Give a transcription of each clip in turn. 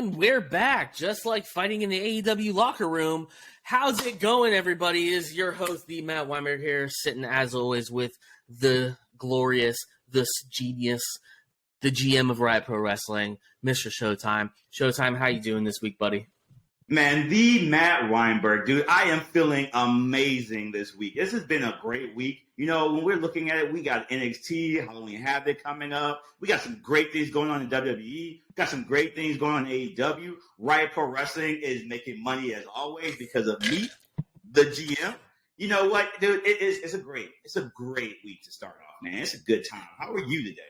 And we're back, just like fighting in the AEW locker room. How's it going, everybody? Is your host, the Matt Weimer here, sitting as always with the glorious, the genius, the GM of Riot Pro Wrestling, Mr. Showtime. Showtime, how you doing this week, buddy? Man, the Matt Weinberg, dude, I am feeling amazing this week. This has been a great week. You know, when we're looking at it, we got NXT, Halloween Havoc coming up. We got some great things going on in WWE. Got some great things going on in AEW. Riot Pro Wrestling is making money as always because of me, the GM. You know what, dude? It's a great week to start off, man. It's a good time. How are you today?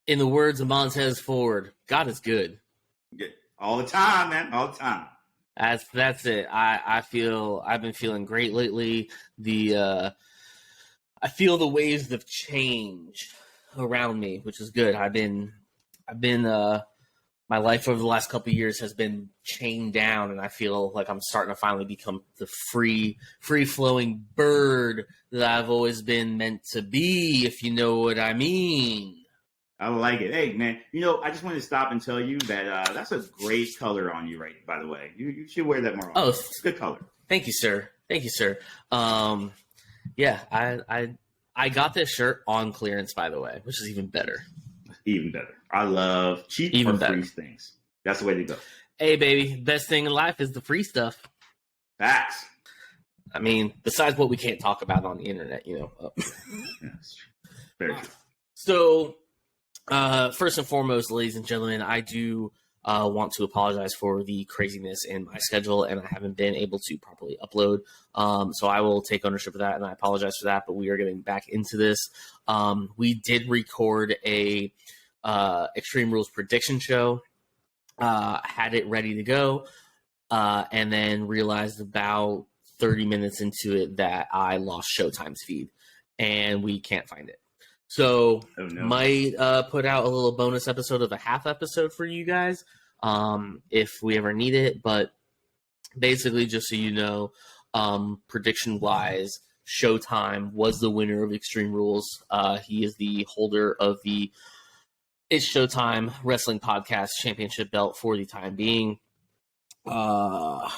In the words of Montez Ford, God is good. Good. All the time, man. All the time. That's it. I've been feeling great lately. I feel the waves of change around me, which is good. I've been my life over the last couple of years has been chained down, and I feel like I'm starting to finally become the free flowing bird that I've always been meant to be, if you know what I mean. I like it. Hey, man, you know, I just wanted to stop and tell you that that's a great color on you, right? By the way, you should wear that more often. Oh, it's a good color. Thank you, sir. Yeah, I got this shirt on clearance, by the way, which is even better. Even better. I love cheap or free things. That's the way to go. Hey, baby, best thing in life is the free stuff. Facts. I mean, besides what we can't talk about on the internet, you know. Yes. Very true. So. First and foremost, ladies and gentlemen, I do want to apologize for the craziness in my schedule, and I haven't been able to properly upload. So I will take ownership of that, and I apologize for that, but we are getting back into this. We did record a Extreme Rules prediction show, had it ready to go, and then realized about 30 minutes into it that I lost Showtime's feed, and we can't find it. So might put out a little bonus episode of a half episode for you guys if we ever need it. But basically, just so you know, prediction-wise, Showtime was the winner of Extreme Rules. He is the holder of the It's Showtime Wrestling Podcast Championship belt for the time being. I'm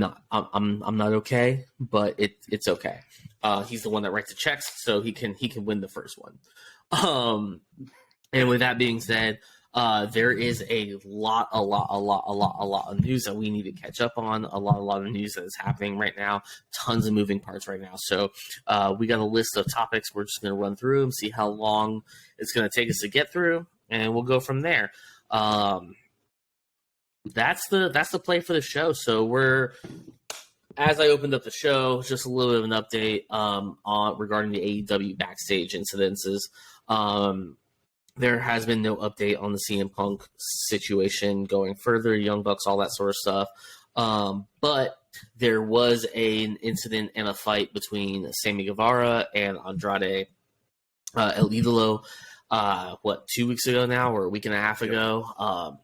not okay, but it's okay. He's the one that writes the checks, so he can win the first one. And with that being said, there is a lot of news that we need to catch up on. A lot of news that is happening right now. Tons of moving parts right now. So we got a list of topics. We're just going to run through them, see how long it's going to take us to get through, and we'll go from there. That's the play for the show. So as I opened up the show, just a little bit of an update on regarding the AEW backstage incidences. There has been no update on the CM Punk situation going further, Young Bucks, all that sort of stuff. But there was an incident and a fight between Sammy Guevara and Andrade El Idolo, 2 weeks ago now, or a week and a half ago.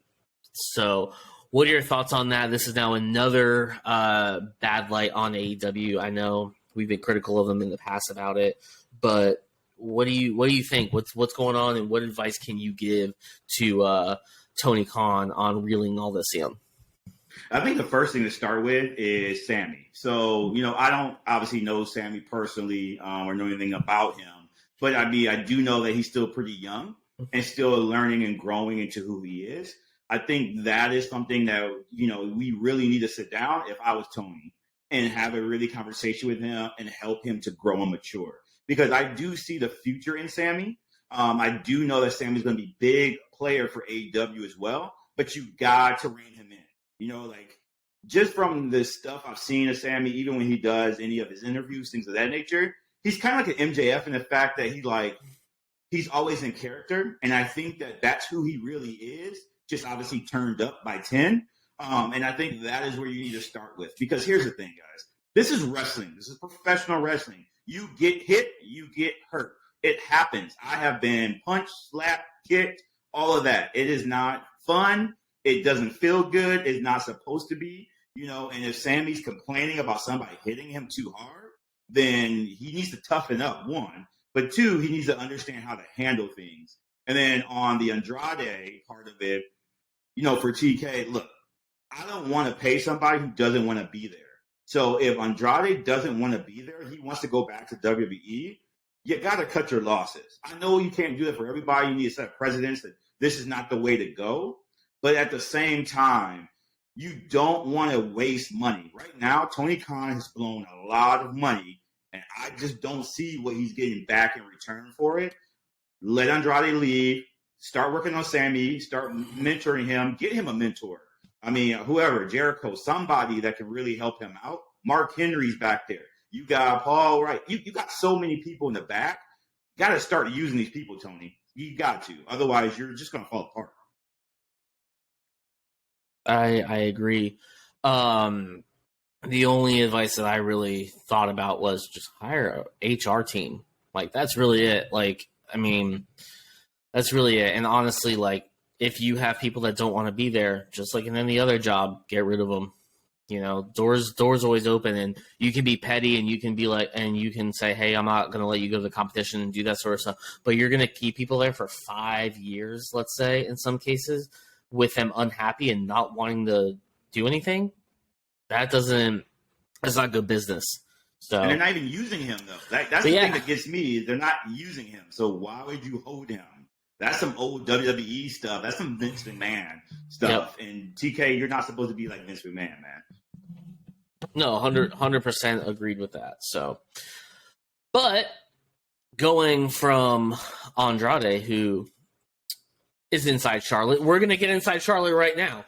So what are your thoughts on that? This is now another bad light on AEW. I know we've been critical of them in the past about it, but what do you think? What's going on, and what advice can you give to Tony Khan on reeling all this in? I think the first thing to start with is Sammy. So, you know, I don't obviously know Sammy personally or know anything about him, but I do know that he's still pretty young and still learning and growing into who he is. I think that is something that, you know, we really need to sit down, if I was Tony, and have a really conversation with him and help him to grow and mature. Because I do see the future in Sammy. I do know that Sammy's going to be a big player for AEW as well, but you got to rein him in. You know, like, just from the stuff I've seen of Sammy, even when he does any of his interviews, things of that nature, he's kind of like an MJF in the fact that he's always in character. And I think that that's who he really is. Just obviously turned up by 10. And I think that is where you need to start with. Because here's the thing, guys. This is wrestling. This is professional wrestling. You get hit, you get hurt. It happens. I have been punched, slapped, kicked, all of that. It is not fun. It doesn't feel good. It's not supposed to be. You know, and if Sammy's complaining about somebody hitting him too hard, then he needs to toughen up, one. But two, he needs to understand how to handle things. And then on the Andrade part of it, for TK, look, I don't want to pay somebody who doesn't want to be there. So if Andrade doesn't want to be there, he wants to go back to WWE, you got to cut your losses. I know you can't do that for everybody. You need to set precedents that this is not the way to go. But at the same time, you don't want to waste money. Right now, Tony Khan has blown a lot of money, and I just don't see what he's getting back in return for it. Let Andrade leave. Start working on Sammy. Start mentoring him. Get him a mentor. I mean, whoever, Jericho, somebody that can really help him out. Mark Henry's back there. You got Paul Wright. You got so many people in the back. You got to start using these people, Tony. You got to. Otherwise, you're just going to fall apart. I agree. The only advice that I really thought about was just hire a HR team. Like, that's really it. Like, I mean, that's really it. And honestly, like, if you have people that don't want to be there, just like in any other job, get rid of them. Doors always open, and you can be petty, and you can be like, and you can say, hey, I'm not going to let you go to the competition and do that sort of stuff. But you're going to keep people there for 5 years, let's say, in some cases, with them unhappy and not wanting to do anything. That's not good business. So, and they're not even using him, though. That's the thing that gets me. They're not using him. So why would you hold him? That's some old WWE stuff. That's some Vince McMahon stuff. Yep. And TK, you're not supposed to be like Vince McMahon, man. No, 100% agreed with that. So, but going from Andrade, who is inside Charlotte, we're going to get inside Charlotte right now.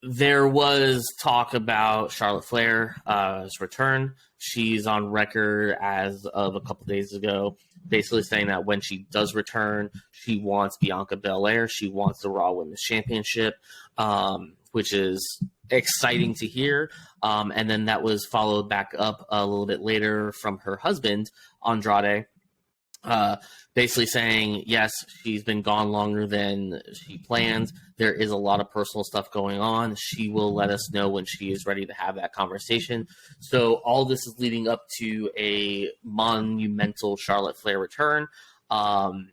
There was talk about Charlotte Flair's return. She's on record as of a couple days ago, basically saying that when she does return, she wants Bianca Belair. She wants the Raw Women's Championship, which is exciting to hear. And then that was followed back up a little bit later from her husband, Andrade, basically saying, yes, she's been gone longer than she planned. There is a lot of personal stuff going on. She will let us know when she is ready to have that conversation. So all this is leading up to a monumental Charlotte Flair return. I'm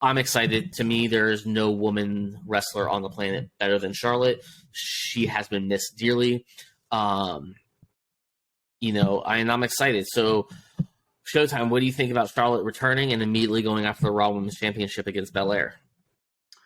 excited. To me, there is no woman wrestler on the planet better than Charlotte. She has been missed dearly. And I'm excited. So, Showtime, what do you think about Charlotte returning and immediately going after the Raw Women's Championship against Bel Air?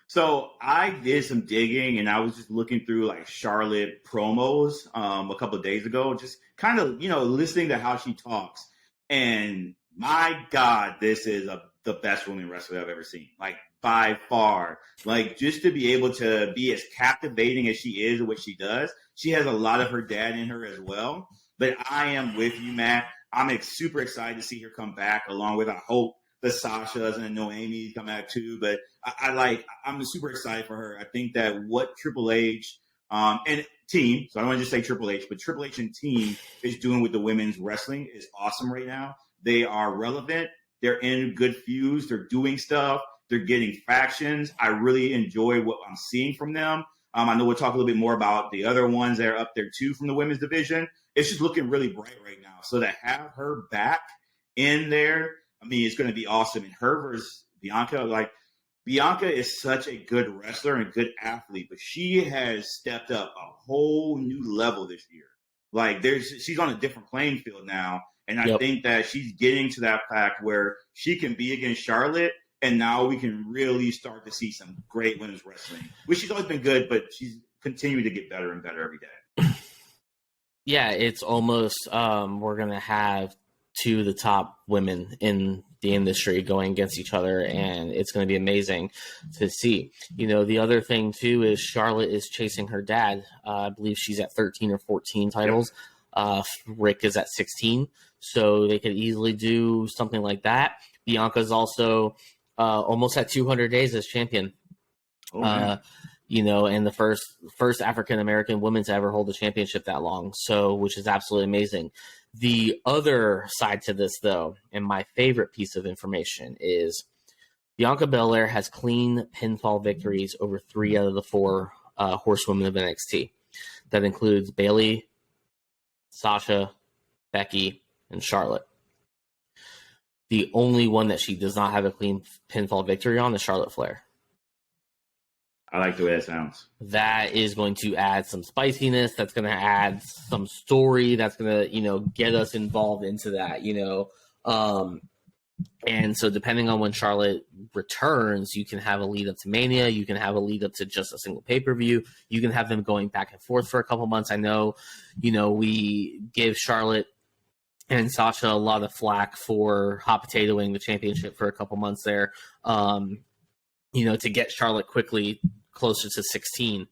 So I did some digging, and I was just looking through like Charlotte promos a couple of days ago, just kind of, listening to how she talks. And my God, this is the best woman wrestler I've ever seen, like by far. Like, just to be able to be as captivating as she is and what she does. She has a lot of her dad in her as well. But I am with you, Matt. I'm super excited to see her come back, along with, I hope, the Sashas and the Noemi come back too. But I'm super excited for her. I think that what Triple H and team, so I don't want to just say Triple H, but Triple H and team is doing with the women's wrestling is awesome right now. They are relevant. They're in good feuds. They're doing stuff. They're getting factions. I really enjoy what I'm seeing from them. I know we'll talk a little bit more about the other ones that are up there too from the women's division. It's just looking really bright right now. So to have her back in there, I mean, it's going to be awesome. And her versus Bianca, Bianca is such a good wrestler and a good athlete, but she has stepped up a whole new level this year. She's on a different playing field now. And I think that she's getting to that fact where she can be against Charlotte, and now we can really start to see some great women's wrestling, which she's always been good, but she's continuing to get better and better every day. Yeah, it's almost we're going to have two of the top women in the industry going against each other, and it's going to be amazing to see. The other thing, too, is Charlotte is chasing her dad. I believe she's at 13 or 14 titles. Rick is at 16, so they could easily do something like that. Bianca's also almost at 200 days as champion. And the first African-American woman to ever hold the championship that long, so which is absolutely amazing. The other side to this, though, and my favorite piece of information is Bianca Belair has clean pinfall victories over 3 out of the 4 horsewomen of NXT. That includes Bayley, Sasha, Becky, and Charlotte. The only one that she does not have a clean pinfall victory on is Charlotte Flair. I like the way that sounds. That is going to add some spiciness. That's going to add some story. That's going to, get us involved into that, and so depending on when Charlotte returns, you can have a lead up to Mania. You can have a lead up to just a single pay-per-view. You can have them going back and forth for a couple months. I know, we give Charlotte and Sasha a lot of flack for hot potatoing the championship for a couple months there, to get Charlotte quickly closer to 16.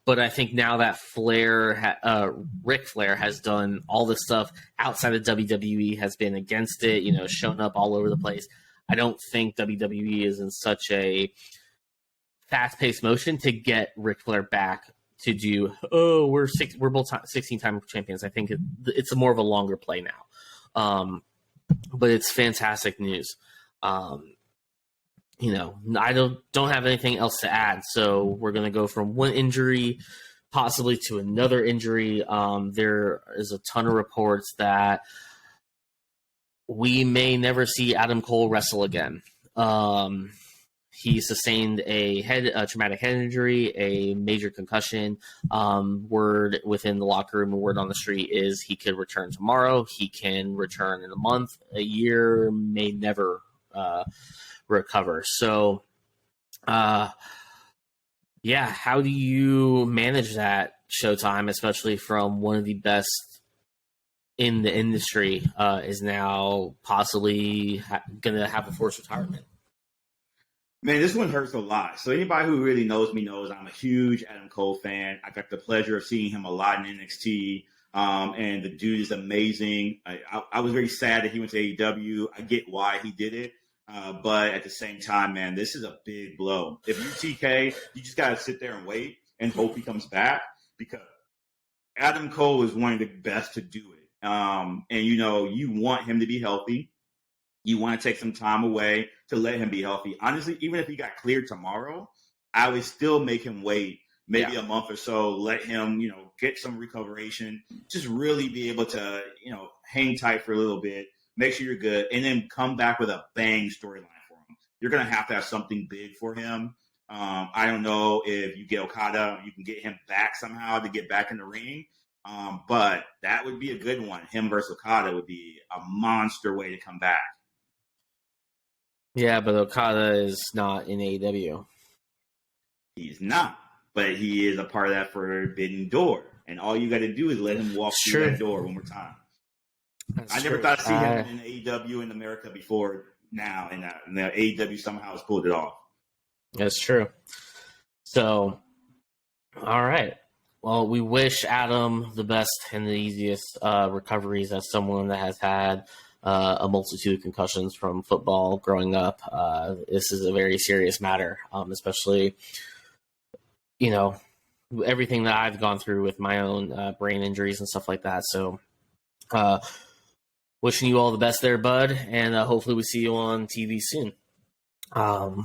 But I think now that Ric Flair has done all this stuff outside of WWE, has been against it, shown up all over the place. I don't think WWE is in such a fast-paced motion to get Ric Flair back to do, we're both 16-time champions. I think it's more of a longer play now. But it's fantastic news. I don't have anything else to add. So we're going to go from one injury possibly to another injury. There is a ton of reports that we may never see Adam Cole wrestle again. He sustained a traumatic head injury, a major concussion. Word within the locker room and word on the street is he could return tomorrow. He can return in a month, a year, may never recover. So, how do you manage that, Showtime, especially from one of the best in the industry is now possibly going to have a forced retirement? Man, this one hurts a lot. So anybody who really knows me knows I'm a huge Adam Cole fan. I got the pleasure of seeing him a lot in NXT. And the dude is amazing. I was very sad that he went to AEW. I get why he did it. But at the same time, man, this is a big blow. If you TK, you just got to sit there and wait and hope he comes back, because Adam Cole is one of the best to do it. And, you want him to be healthy. You want to take some time away to let him be healthy. Honestly, even if he got cleared tomorrow, I would still make him wait maybe a month or so, let him, get some recuperation, just really be able to, hang tight for a little bit, make sure you're good, and then come back with a bang storyline for him. You're going to have something big for him. I don't know if you get Okada, you can get him back somehow to get back in the ring. But that would be a good one. Him versus Okada would be a monster way to come back. Yeah, but Okada is not in AEW. He's not, but he is a part of that forbidden door. And all you got to do is let him walk through that door one more time. I never thought I'd see him in AEW in America before now, and the AEW somehow has pulled it off. That's true. So, all right. Well, we wish Adam the best and the easiest recoveries as someone that has had a multitude of concussions from football growing up. This is a very serious matter, especially, everything that I've gone through with my own brain injuries and stuff like that. So, wishing you all the best there, bud, and hopefully we see you on TV soon. But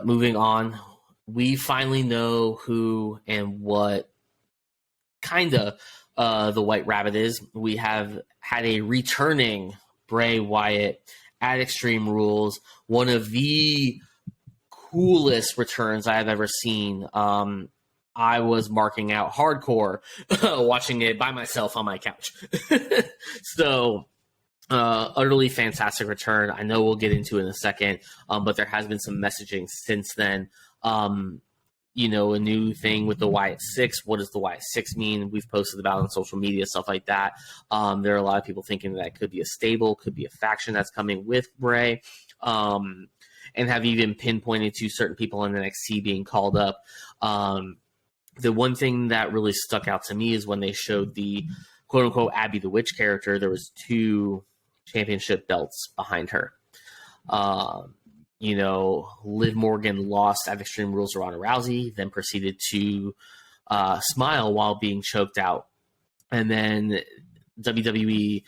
moving on, we finally know who and what kind of the White Rabbit is. We have had a returning Bray Wyatt at Extreme Rules, one of the coolest returns I have ever seen. I was marking out hardcore watching it by myself on my couch. So, utterly fantastic return. I know we'll get into it in a second, but there has been some messaging since then. A new thing with the Wyatt 6. What does the Wyatt 6 mean? We've posted about it on social media, stuff like that. There are a lot of people thinking that it could be a stable, could be a faction that's coming with Bray, and have even pinpointed to certain people in NXT being called up. The one thing that really stuck out to me is when they showed the quote-unquote Abby the Witch character, there was 2 championship belts behind her. Liv Morgan lost at Extreme Rules to Ronda Rousey, then proceeded to smile while being choked out. And then WWE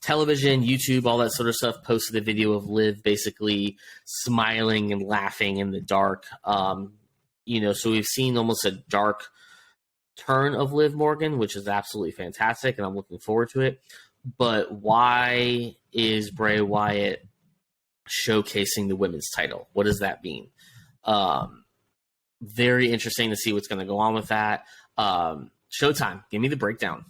television, YouTube, all that sort of stuff posted a video of Liv basically smiling and laughing in the dark. So we've seen almost a dark turn of Liv Morgan, which is absolutely fantastic, and I'm looking forward to it. but why is Bray Wyatt showcasing the women's title? What does that mean? Very interesting to see what's going to go on with that. Showtime, give me the breakdown.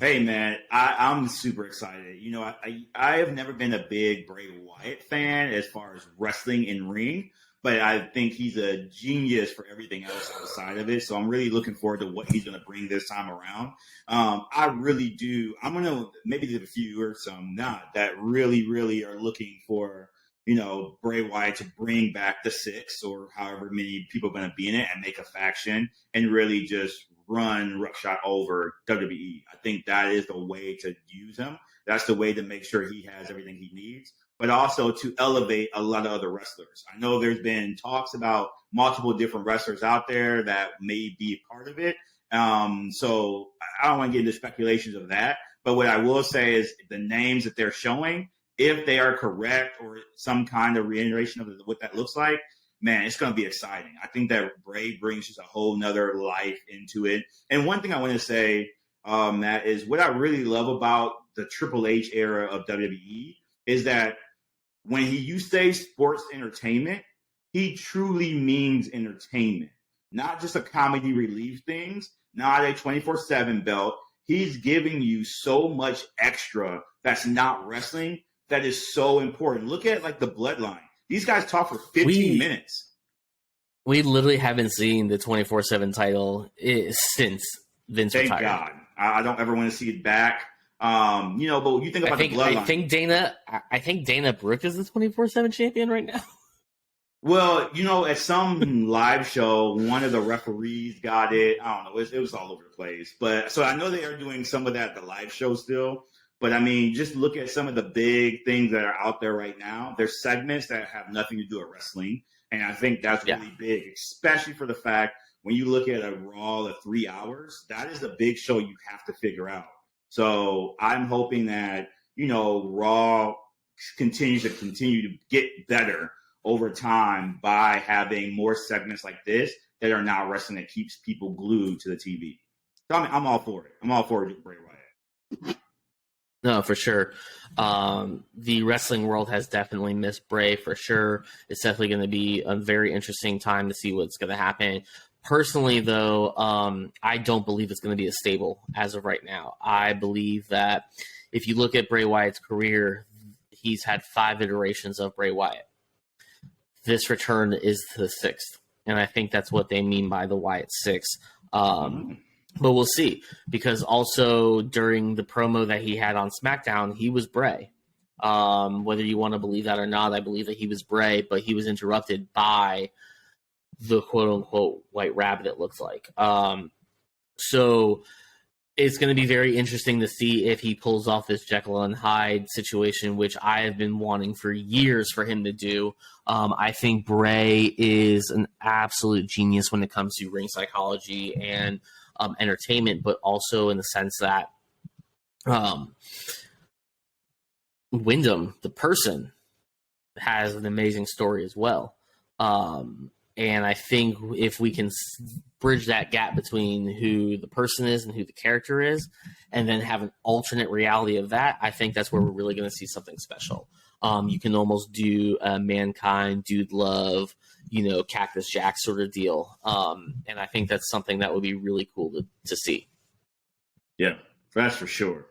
Hey man, I'm super excited. You know, I have never been a big Bray Wyatt fan as far as wrestling in ring, but I think he's a genius for everything else outside of it. So I'm really looking forward to what he's going to bring this time around. I really do. I'm going to maybe there's a few or some not that really are looking for, you know, Bray Wyatt to bring back the six or however many people are going to be in it and make a faction and really just run roughshod over WWE. I think that is the way to use him. That's the way to make sure he has everything he needs, but also to elevate a lot of other wrestlers. I know there's been talks about multiple different wrestlers out there that may be part of it. So I don't want to get into speculations of that. But what I will say is the names that they're showing, if they are correct or some kind of reiteration of what that looks like, man, it's going to be exciting. I think that Bray brings just a whole nother life into it. And one thing I want to say, Matt, is what I really love about the Triple H era of WWE is that when you say sports entertainment, he truly means entertainment, not just a comedy relief things, not a 24/7 belt. He's giving you so much extra that's not wrestling that is so important. Look at like the Bloodline. These guys talk for 15 minutes. We literally haven't seen the 24/7 title since Vince retired. Thank God. I don't ever want to see it back. You know, but you think about the Bloodline. I think Dana Brooke is the 24/7 champion right now. Well, you know, at some live show, one of the referees got it. I don't know. It was all over the place. But so I know they are doing some of that at the live show still. But I mean, just look at some of the big things that are out there right now. There's segments that have nothing to do with wrestling. And I think that's really big, especially for the fact when you look at a Raw of 3 hours, that is the big show you have to figure out. So I'm hoping that, you know, Raw continues to get better over time by having more segments like this that are not wrestling that keeps people glued to the TV. So I'm all for it. I'm all for it, Bray Wyatt. No, for sure. The wrestling world has definitely missed Bray for sure. It's definitely going to be a very interesting time to see what's going to happen. Personally, though, I don't believe it's going to be a stable as of right now. I believe that if you look at Bray Wyatt's career, he's had 5 iterations of Bray Wyatt. This return is the 6th, and I think that's what they mean by the Wyatt 6. But we'll see, because also during the promo that he had on SmackDown, he was Bray. Whether you want to believe that or not, I believe that he was Bray, but he was interrupted by the quote-unquote White Rabbit, it looks like. So it's going to be very interesting to see if he pulls off this Jekyll and Hyde situation, which I have been wanting for years for him to do. I think Bray is an absolute genius when it comes to ring psychology and entertainment, but also in the sense that Wyndham, the person, has an amazing story as well. And I think if we can bridge that gap between who the person is and who the character is, and then have an alternate reality of that, I think that's where we're really going to see something special. You can almost do a Mankind, Dude Love, Cactus Jack sort of deal. And I think that's something that would be really cool to see. Yeah, that's for sure.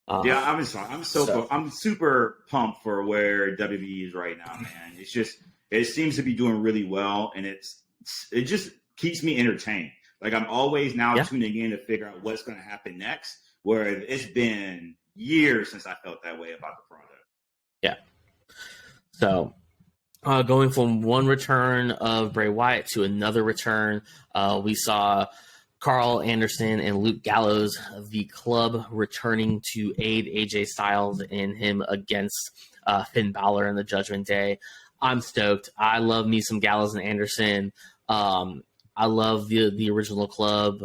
I'm super pumped for where WWE is right now, man. It's just, it seems to be doing really well, and it just keeps me entertained. Like, I'm always now tuning in to figure out what's going to happen next, where it's been years since I felt that way about the product. Yeah. So, going from one return of Bray Wyatt to another return, we saw Carl Anderson and Luke Gallows, the club, returning to aid AJ Styles in him against Finn Balor in the Judgment Day. I'm stoked. I love me some Gallows and Anderson. I love the original club.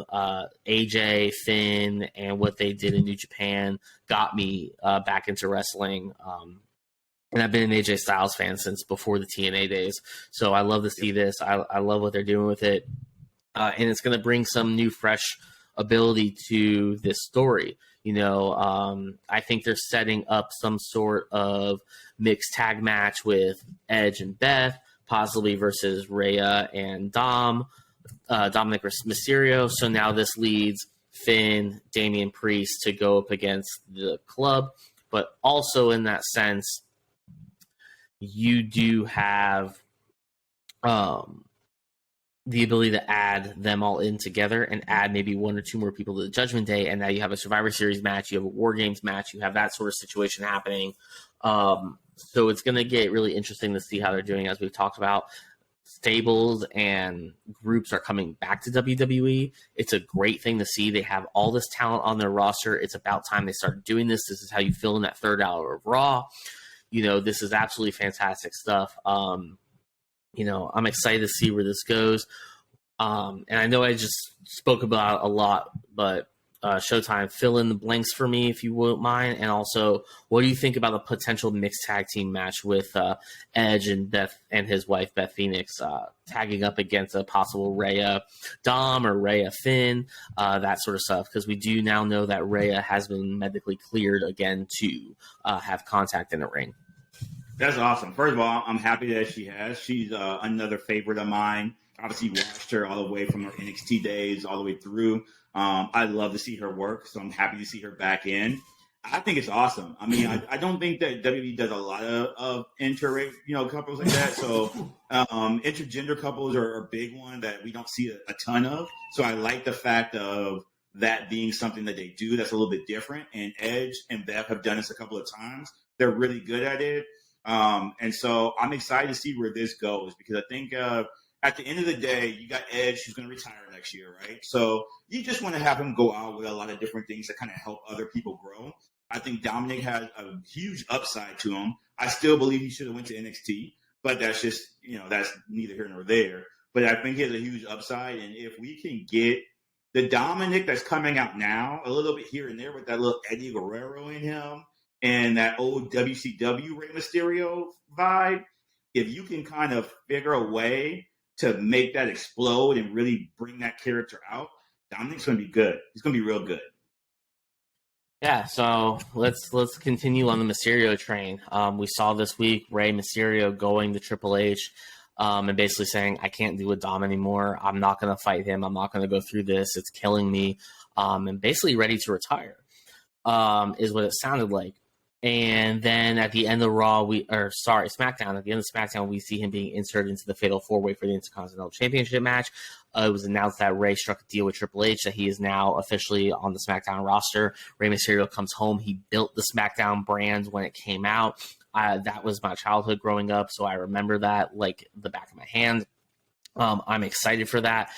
AJ, Finn, and what they did in New Japan got me back into wrestling. And I've been an AJ Styles fan since before the TNA days. So I love to see this. I love what they're doing with it. And it's going to bring some new, fresh ability to this story. I think they're setting up some sort of mixed tag match with Edge and Beth, possibly versus Rhea and Dominic Mysterio. So now this leads Finn, Damian Priest to go up against the club. But also in that sense, you do have the ability to add them all in together and add maybe one or two more people to the Judgment Day. And now you have a Survivor Series match, you have a War Games match, you have that sort of situation happening. So it's going to get really interesting to see how they're doing. As we've talked about, stables and groups are coming back to WWE. It's a great thing to see. They have all this talent on their roster. It's about time they started doing this. This is how you fill in that third hour of Raw. This is absolutely fantastic stuff. I'm excited to see where this goes. And I know I just spoke about a lot, but Showtime, fill in the blanks for me if you won't mind. And also, what do you think about the potential mixed tag team match with Edge and Beth and his wife Beth Phoenix tagging up against a possible Rhea Dom or Rhea Finn, that sort of stuff? Because we do now know that Rhea has been medically cleared again to have contact in the ring. That's awesome. First of all, I'm happy that she has. She's another favorite of mine. Obviously, watched her all the way from her NXT days all the way through. I love to see her work, so I'm happy to see her back in. I think it's awesome. I mean, I don't think that WWE does a lot of couples like that. So intergender couples are a big one that we don't see a ton of. So I like the fact of that being something that they do that's a little bit different. And Edge and Beth have done this a couple of times. They're really good at it. And so I'm excited to see where this goes, because I think at the end of the day, you got Edge who's going to retire next year, right? So you just want to have him go out with a lot of different things that kind of help other people grow. I think Dominic has a huge upside to him. I still believe he should have went to NXT, but that's just, that's neither here nor there. But I think he has a huge upside. And if we can get the Dominic that's coming out now a little bit here and there with that little Eddie Guerrero in him and that old WCW Rey Mysterio vibe, if you can kind of figure a way to make that explode and really bring that character out, Dominic's going to be good. He's going to be real good. Yeah, so let's continue on the Mysterio train. We saw this week Rey Mysterio going to Triple H and basically saying, I can't deal with Dom anymore. I'm not going to fight him. I'm not going to go through this. It's killing me. And basically ready to retire is what it sounded like. And then at the end of SmackDown. At the end of SmackDown, we see him being inserted into the Fatal 4-Way for the Intercontinental Championship match. It was announced that Rey struck a deal with Triple H, that he is now officially on the SmackDown roster. Rey Mysterio comes home. He built the SmackDown brand when it came out. That was my childhood growing up, so I remember that like the back of my hand. I'm excited for that.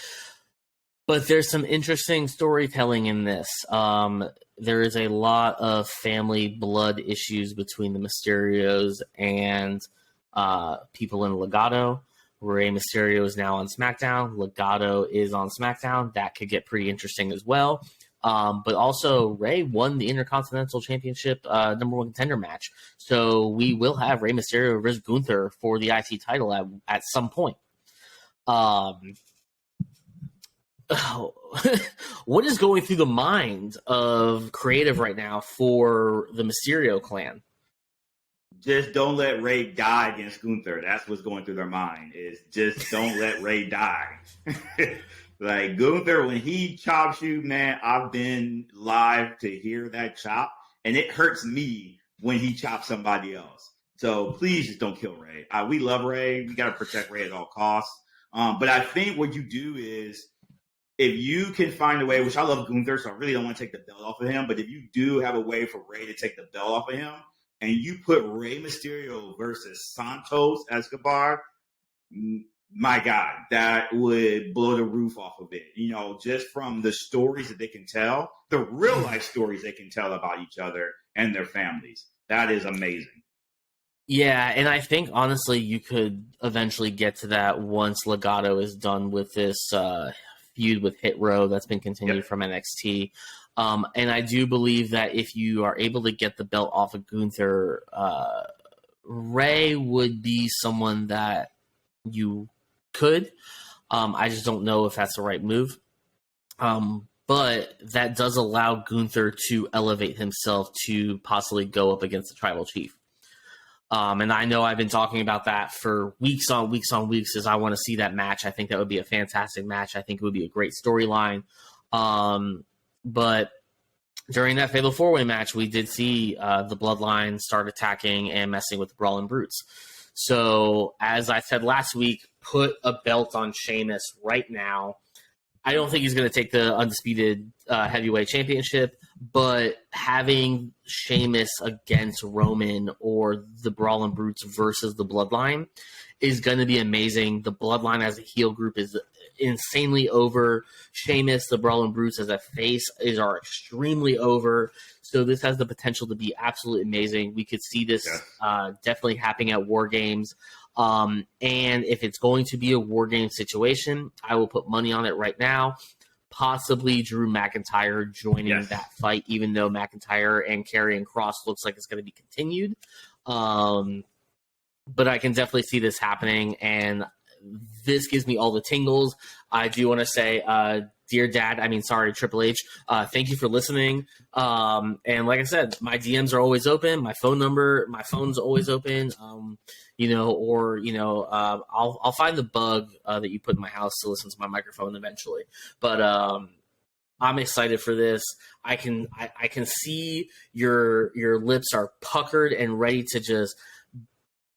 But there's some interesting storytelling in this. There is a lot of family blood issues between the Mysterios and people in Legado. Rey Mysterio is now on SmackDown. Legado is on SmackDown. That could get pretty interesting as well. But also, Rey won the Intercontinental Championship number one contender match. So we will have Rey Mysterio versus Gunther for the IC title at some point. What is going through the mind of creative right now for the Mysterio clan? Just don't let Rey die against Gunther. That's what's going through their mind, is just don't let Rey die. Like Gunther, when he chops you, man, I've been live to hear that chop, and it hurts me when he chops somebody else. So please just don't kill Rey. We love Rey. We got to protect Rey at all costs. But I think what you do is, if you can find a way, which I love Gunther, so I really don't want to take the belt off of him, but if you do have a way for Rey to take the belt off of him, and you put Rey Mysterio versus Santos Escobar, my God, that would blow the roof off of it. Just from the stories that they can tell, the real life stories they can tell about each other and their families. That is amazing. Yeah, and I think, honestly, you could eventually get to that once Legado is done with this feud with Hit Row that's been continued from NXT. And I do believe that if you are able to get the belt off of Gunther, Rey would be someone that you could. I just don't know if that's the right move. but that does allow Gunther to elevate himself to possibly go up against the tribal chief. And I know I've been talking about that for weeks on weeks as I want to see that match. I think that would be a fantastic match. I think it would be a great storyline. But during that Fatal 4-Way match, we did see the Bloodline start attacking and messing with the Brawling Brutes. So, as I said last week, put a belt on Sheamus right now. I don't think he's going to take the Undisputed Heavyweight Championship, but having Sheamus against Roman or the Brawling Brutes versus the Bloodline is going to be amazing. The Bloodline as a heel group is insanely over. Sheamus, the Brawling Brutes as a face are extremely over. So this has the potential to be absolutely amazing. We could see this definitely happening at War Games. And if it's going to be a War Game situation, I will put money on it right now. Possibly Drew McIntyre joining that fight, even though McIntyre and Karrion Kross looks like it's going to be continued. But I can definitely see this happening, and this gives me all the tingles. I do want to say, dear Dad, Triple H, thank you for listening. And like I said, my DMs are always open. My phone's always open. I'll find the bug that you put in my house to listen to my microphone eventually. But I'm excited for this. I can see your lips are puckered and ready to just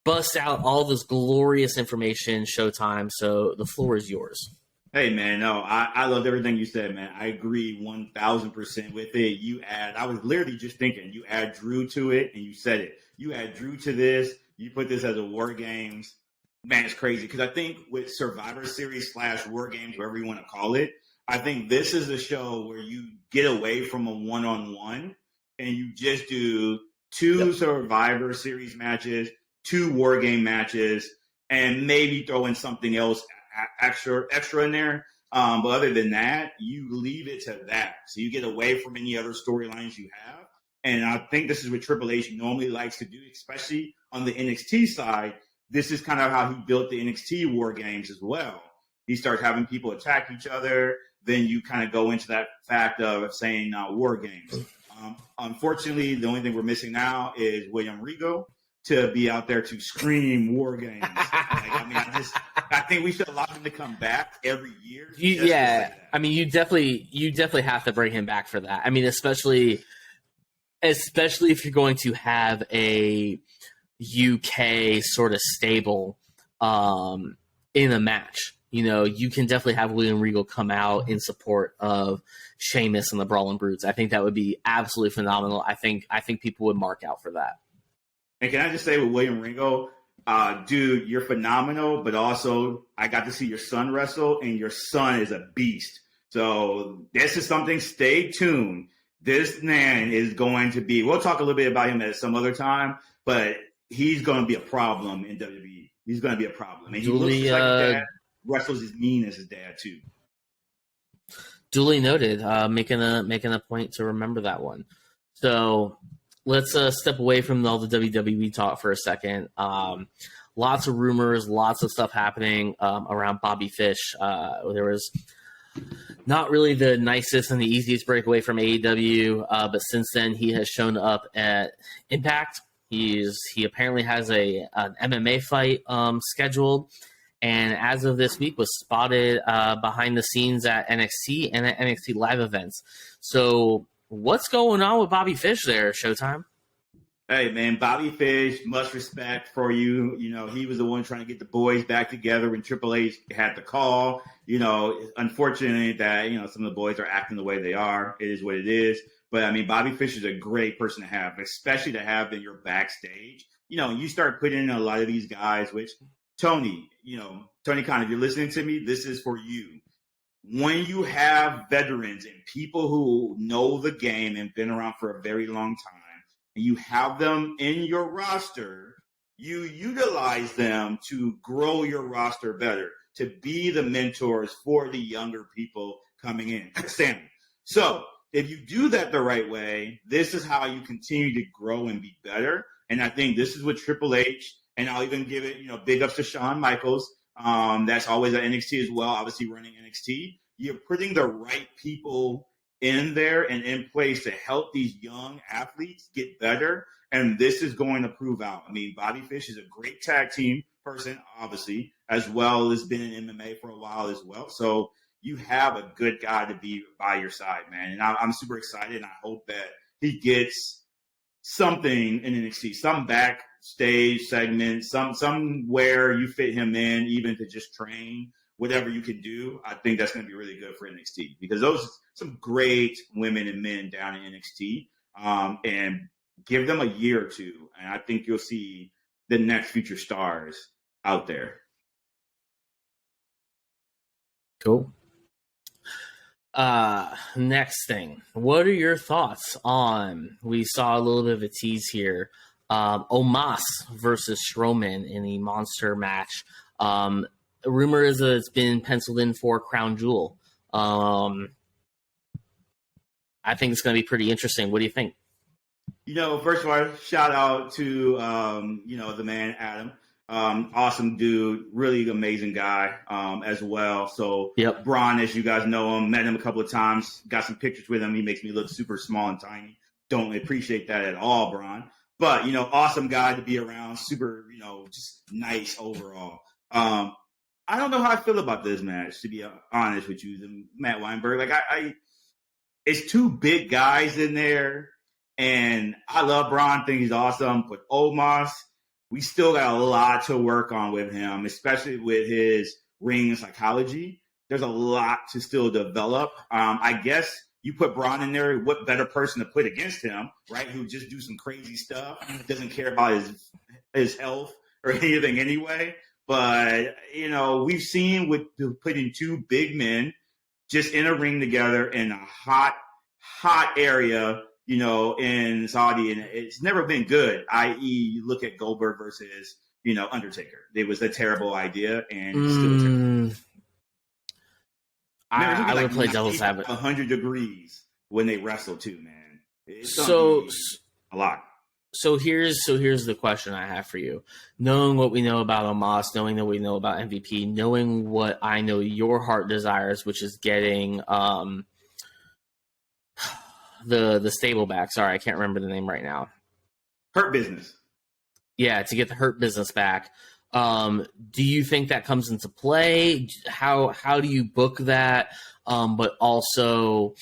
bust out all this glorious information, Showtime. So the floor is yours. Hey, man, no, I loved everything you said, man. I agree 1,000% with it. I was literally just thinking, you add Drew to it, and you said it. You add Drew to this, you put this as a War Games. Man, it's crazy. Because I think with Survivor Series / War Games, whatever you want to call it, I think this is a show where you get away from a one-on-one, and you just do 2 Survivor Series matches, 2 War Game matches, and maybe throw in something else extra in there. But other than that, you leave it to that. So you get away from any other storylines you have. And I think this is what Triple H normally likes to do, especially on the NXT side. This is kind of how he built the NXT War Games as well. He starts having people attack each other. Then you kind of go into that fact of saying War Games. Unfortunately, the only thing we're missing now is William Regal to be out there to scream War Games. I think we should allow him to come back every year. You definitely have to bring him back for that. Especially if you're going to have a UK sort of stable in a match. You can definitely have William Regal come out in support of Sheamus and the Brawling Brutes. I think that would be absolutely phenomenal. I think people would mark out for that. And can I just say with William Regal, dude, you're phenomenal, but also I got to see your son wrestle, and your son is a beast. So this is something, stay tuned. This man is going to be, we'll talk a little bit about him at some other time, but he's going to be a problem in WWE. He's going to be a problem. And he looks like his dad, wrestles as mean as his dad, too. Duly noted, making a point to remember that one. So let's step away from all the WWE talk for a second. Lots of rumors, lots of stuff happening around Bobby Fish. There was not really the nicest and the easiest breakaway from AEW, but since then he has shown up at Impact. He apparently has an MMA fight scheduled, and as of this week was spotted behind the scenes at NXT and at NXT live events. So what's going on with Bobby Fish there, Showtime? Hey, man, Bobby Fish, much respect for you. He was the one trying to get the boys back together when Triple H had the call. Unfortunately that, some of the boys are acting the way they are. It is what it is. But, Bobby Fish is a great person to have, especially to have in your backstage. You start putting in a lot of these guys, which Tony Khan, if you're listening to me, this is for you. When you have veterans and people who know the game and been around for a very long time, and you have them in your roster, you utilize them to grow your roster better, to be the mentors for the younger people coming in. Sammy. So if you do that the right way, this is how you continue to grow and be better. And I think this is what Triple H, and I'll even give it, big ups to Shawn Michaels. That's always at NXT as well, obviously running NXT. You're putting the right people in there and in place to help these young athletes get better. And this is going to prove out. I mean, Bobby Fish is a great tag team person, obviously, as well as been in MMA for a while as well. So you have a good guy to be by your side, man. And I'm super excited, and I hope that he gets something in NXT, some backstage segment, somewhere you fit him in, even to just train, whatever you can do. I think that's going to be really good for NXT, because those some great women and men down in NXT, and give them a year or two, and I think you'll see the next future stars out there. Cool. Next thing, what are your thoughts on, we saw a little bit of a tease here, Omos versus Strowman in the monster match. Rumor is that it's been penciled in for Crown Jewel. I think it's going to be pretty interesting. What do you think? First of all, shout out to the man Adam. Awesome dude, really amazing guy as well. So yep. Braun, as you guys know him, met him a couple of times, got some pictures with him. He makes me look super small and tiny. Don't appreciate that at all, Braun. But, awesome guy to be around, super, just nice overall. I don't know how I feel about this match, to be honest with you, Matt Weinberg. Like, it's two big guys in there, and I love Braun, think he's awesome. But Omos, we still got a lot to work on with him, especially with his ring psychology. There's a lot to still develop. I guess you put Braun in there, what better person to put against him, right? Who just do some crazy stuff, doesn't care about his health or anything anyway. But, we've seen with putting two big men just in a ring together in a hot area, in Saudi, and it's never been good, i.e. you look at Goldberg versus, Undertaker. It was a terrible idea, and still terrible. I would play devil's advocate. 100 degrees when they wrestle too, man. It's a lot. So here's the question I have for you. Knowing what we know about Omos, knowing that we know about MVP, knowing what I know your heart desires, which is getting the stable back. Sorry, I can't remember the name right now. Hurt Business. Yeah, to get the Hurt Business back. Do you think that comes into play? How do you book that? But also,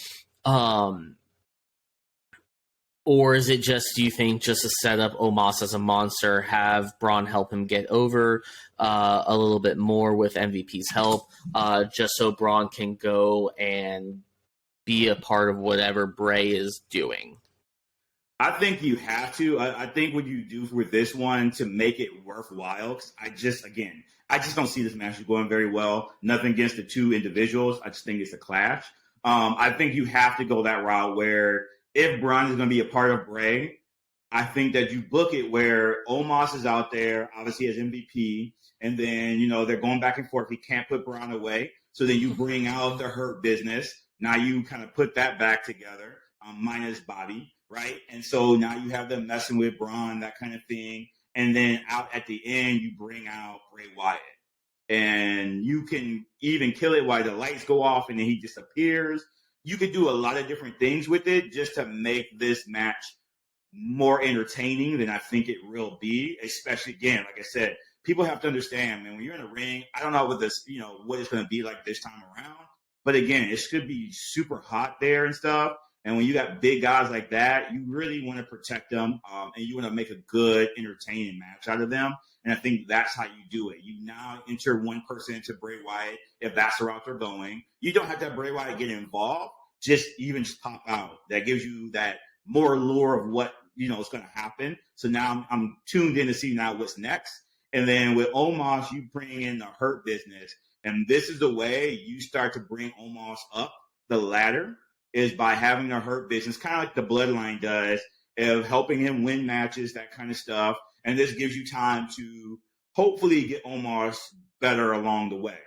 or is it just, do you think, just to set up Omos as a monster, have Braun help him get over a little bit more with MVP's help, just so Braun can go and be a part of whatever Bray is doing? I think you have to. I think what you do with this one to make it worthwhile, because I just don't see this match going very well. Nothing against the two individuals. I just think it's a clash. I think you have to go that route where if Braun is going to be a part of Bray, I think that you book it where Omos is out there, obviously as MVP, and then, they're going back and forth. He can't put Braun away. So then you bring out the Hurt Business. Now you kind of put that back together, minus Bobby, right? And so now you have them messing with Braun, that kind of thing. And then out at the end, you bring out Bray Wyatt. And you can even kill it while the lights go off and then he disappears. You could do a lot of different things with it just to make this match more entertaining than I think it will be, especially, again, like I said, people have to understand, man, when you're in a ring, I don't know what this, what it's going to be like this time around. But again, it should be super hot there and stuff. And when you got big guys like that, you really want to protect them, and you want to make a good, entertaining match out of them. And I think that's how you do it. You now enter one person into Bray Wyatt if that's the route they're going. You don't have to have Bray Wyatt get involved. Just pop out. That gives you that more lure of what, is going to happen. So now I'm tuned in to see now what's next. And then with Omos, you bring in the Hurt Business. And this is the way you start to bring Omos up the ladder, is by having the Hurt Business, kind of like the Bloodline does, of helping him win matches, that kind of stuff. And this gives you time to hopefully get Omos better along the way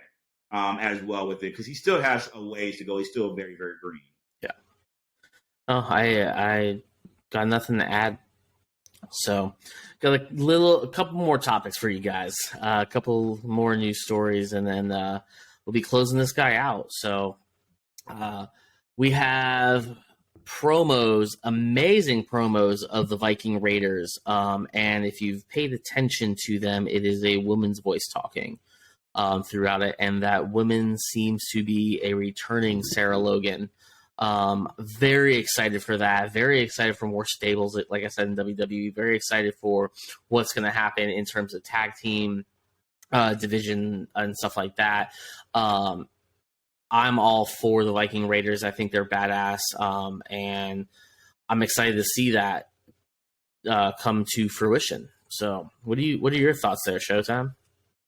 as well with it, because he still has a ways to go. He's still very, very green. Yeah. Oh, I got nothing to add. So, got a couple more topics for you guys, a couple more news stories, and then we'll be closing this guy out. So, We have promos, amazing promos of the Viking Raiders. And if you've paid attention to them, it is a woman's voice talking throughout it. And that woman seems to be a returning Sarah Logan. Very excited for that. Very excited for more stables, like I said, in WWE. Very excited for what's going to happen in terms of tag team division and stuff like that. I'm all for the Viking Raiders. I think they're badass, and I'm excited to see that come to fruition. So, what are your thoughts there, Showtime?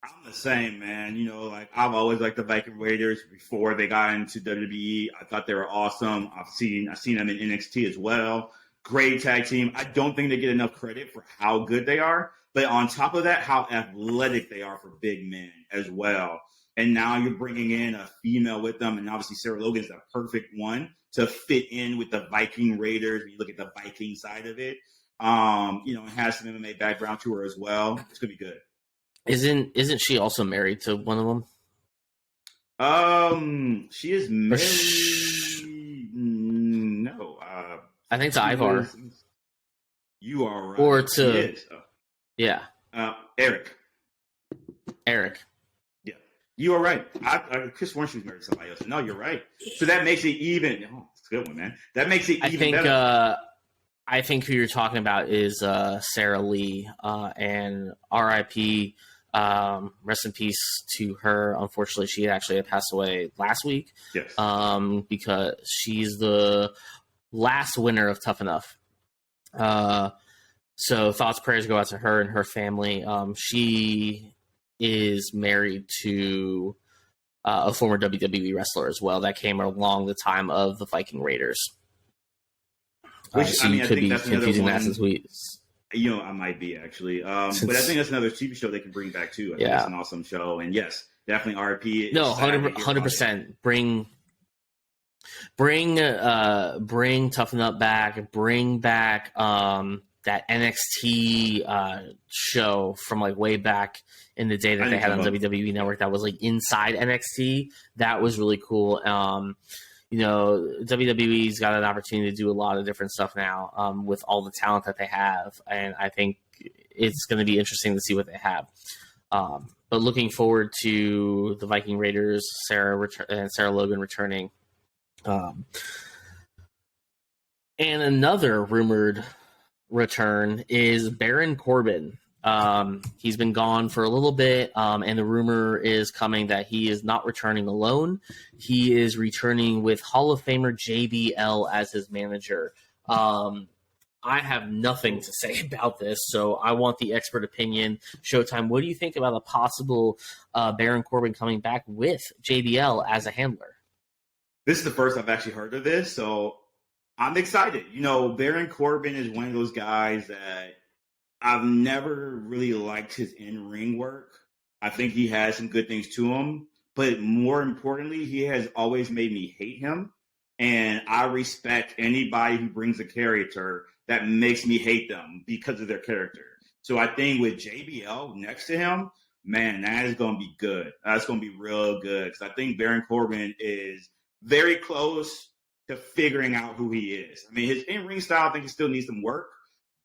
I'm the same, man. You know, like I've always liked the Viking Raiders before they got into WWE. I thought they were awesome. I've seen them in NXT as well. Great tag team. I don't think they get enough credit for how good they are, but on top of that, how athletic they are for big men as well. And now you're bringing in a female with them, and obviously Sarah Logan's the perfect one to fit in with the Viking Raiders. When you look at the Viking side of it, it has some MMA background to her as well. It's gonna be good. Isn't she also married to one of them? She is married. No, I think to Ivar. You are right. Or to yeah, Eric. Yeah, you are right. I Chris sworn she was married to somebody else. No, you're right. So that makes it even. Oh, it's a good one, man. That makes it even better. I think who you're talking about is Sarah Lee, and R.I.P. Rest in peace to her. Unfortunately, she actually had passed away last week. Yes. Because she's the last winner of Tough Enough. So thoughts, prayers go out to her and her family. She is married to a former WWE wrestler as well that came along the time of the Viking Raiders. So you could be confusing that as we. I might be actually, but I think that's another TV show they can bring back too. I think it's an awesome show, and yes, definitely RP. No, 100%. Bring Toughen Up back. Bring back that NXT show from like way back in the day that they had on WWE Network. That was like inside NXT. That was really cool. WWE's got an opportunity to do a lot of different stuff now with all the talent that they have. And I think it's going to be interesting to see what they have. But looking forward to the Viking Raiders, Sarah Logan returning. And another rumored return is Baron Corbin. He's been gone for a little bit, and the rumor is coming that he is not returning alone. He is returning with Hall of Famer JBL as his manager. I have nothing to say about this, so I want the expert opinion. Showtime, what do you think about a possible Baron Corbin coming back with JBL as a handler? This is the first I've actually heard of this, so I'm excited. Baron Corbin is one of those guys that I've never really liked his in-ring work. I think he has some good things to him, but more importantly, he has always made me hate him. And I respect anybody who brings a character that makes me hate them because of their character. So I think with JBL next to him, man, that is going to be good. That's going to be real good because I think Baron Corbin is very close to figuring out who he is. I mean, his in-ring style, I think he still needs some work,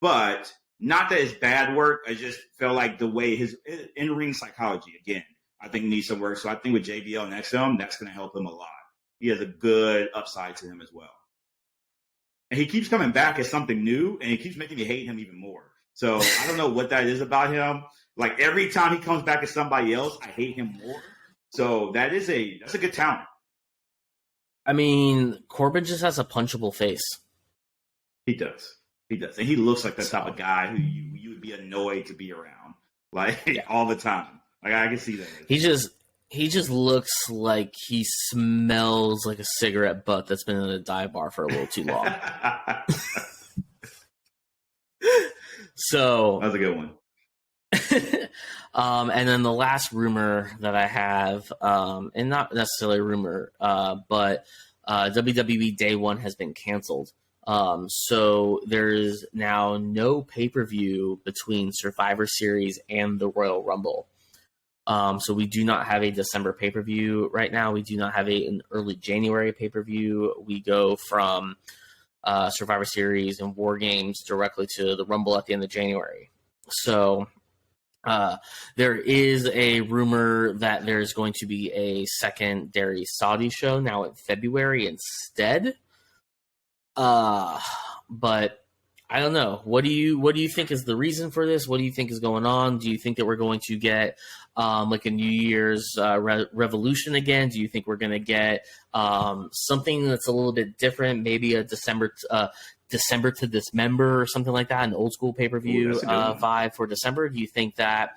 but not that it's bad work. I just felt like the way his in-ring psychology, again, I think needs some work. So I think with JBL next to him, that's going to help him a lot. He has a good upside to him as well. And he keeps coming back as something new, and he keeps making me hate him even more. So I don't know what that is about him. Like every time he comes back as somebody else, I hate him more. So that's a good talent. I mean, Corbin just has a punchable face. He does. And he looks like the type of guy who you would be annoyed to be around, all the time. Like I can see that. He just looks like he smells like a cigarette butt that's been in a dive bar for a little too long. So that's a good one. And then the last rumor that I have, and not necessarily a rumor, but WWE Day One has been canceled. So there's now no pay-per-view between Survivor Series and the Royal Rumble. So we do not have a December pay-per-view right now. We do not have an early January pay-per-view. We go from Survivor Series and War Games directly to the Rumble at the end of January. So there is a rumor that there's going to be a secondary Saudi show now in February instead. But I don't know. What do you think is the reason for this? What do you think is going on? Do you think that we're going to get like a New Year's revolution again? Do you think we're going to get something that's a little bit different? Maybe a December to Dismember or something like that, an old school pay-per-view vibe for December? Do you think that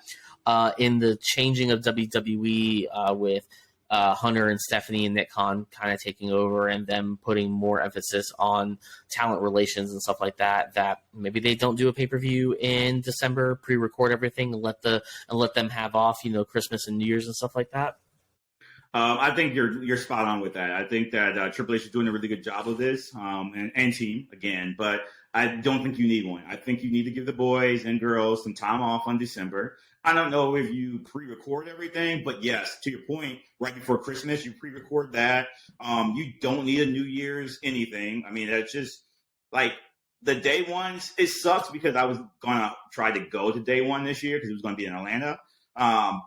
in the changing of WWE with Hunter and Stephanie and Nick Khan kind of taking over and them putting more emphasis on talent relations and stuff like that, that maybe they don't do a pay-per-view in December, pre-record everything and let them have off, Christmas and New Year's and stuff like that? I think you're spot on with that. I think that Triple H is doing a really good job of this, and team again. But I don't think you need one. I think you need to give the boys and girls some time off on December. I don't know if you pre-record everything, but yes, to your point, right before Christmas, you pre-record that. You don't need a New Year's anything. I mean, that's just like the day ones. It sucks because I was gonna try to go to day one this year because it was going to be in Atlanta,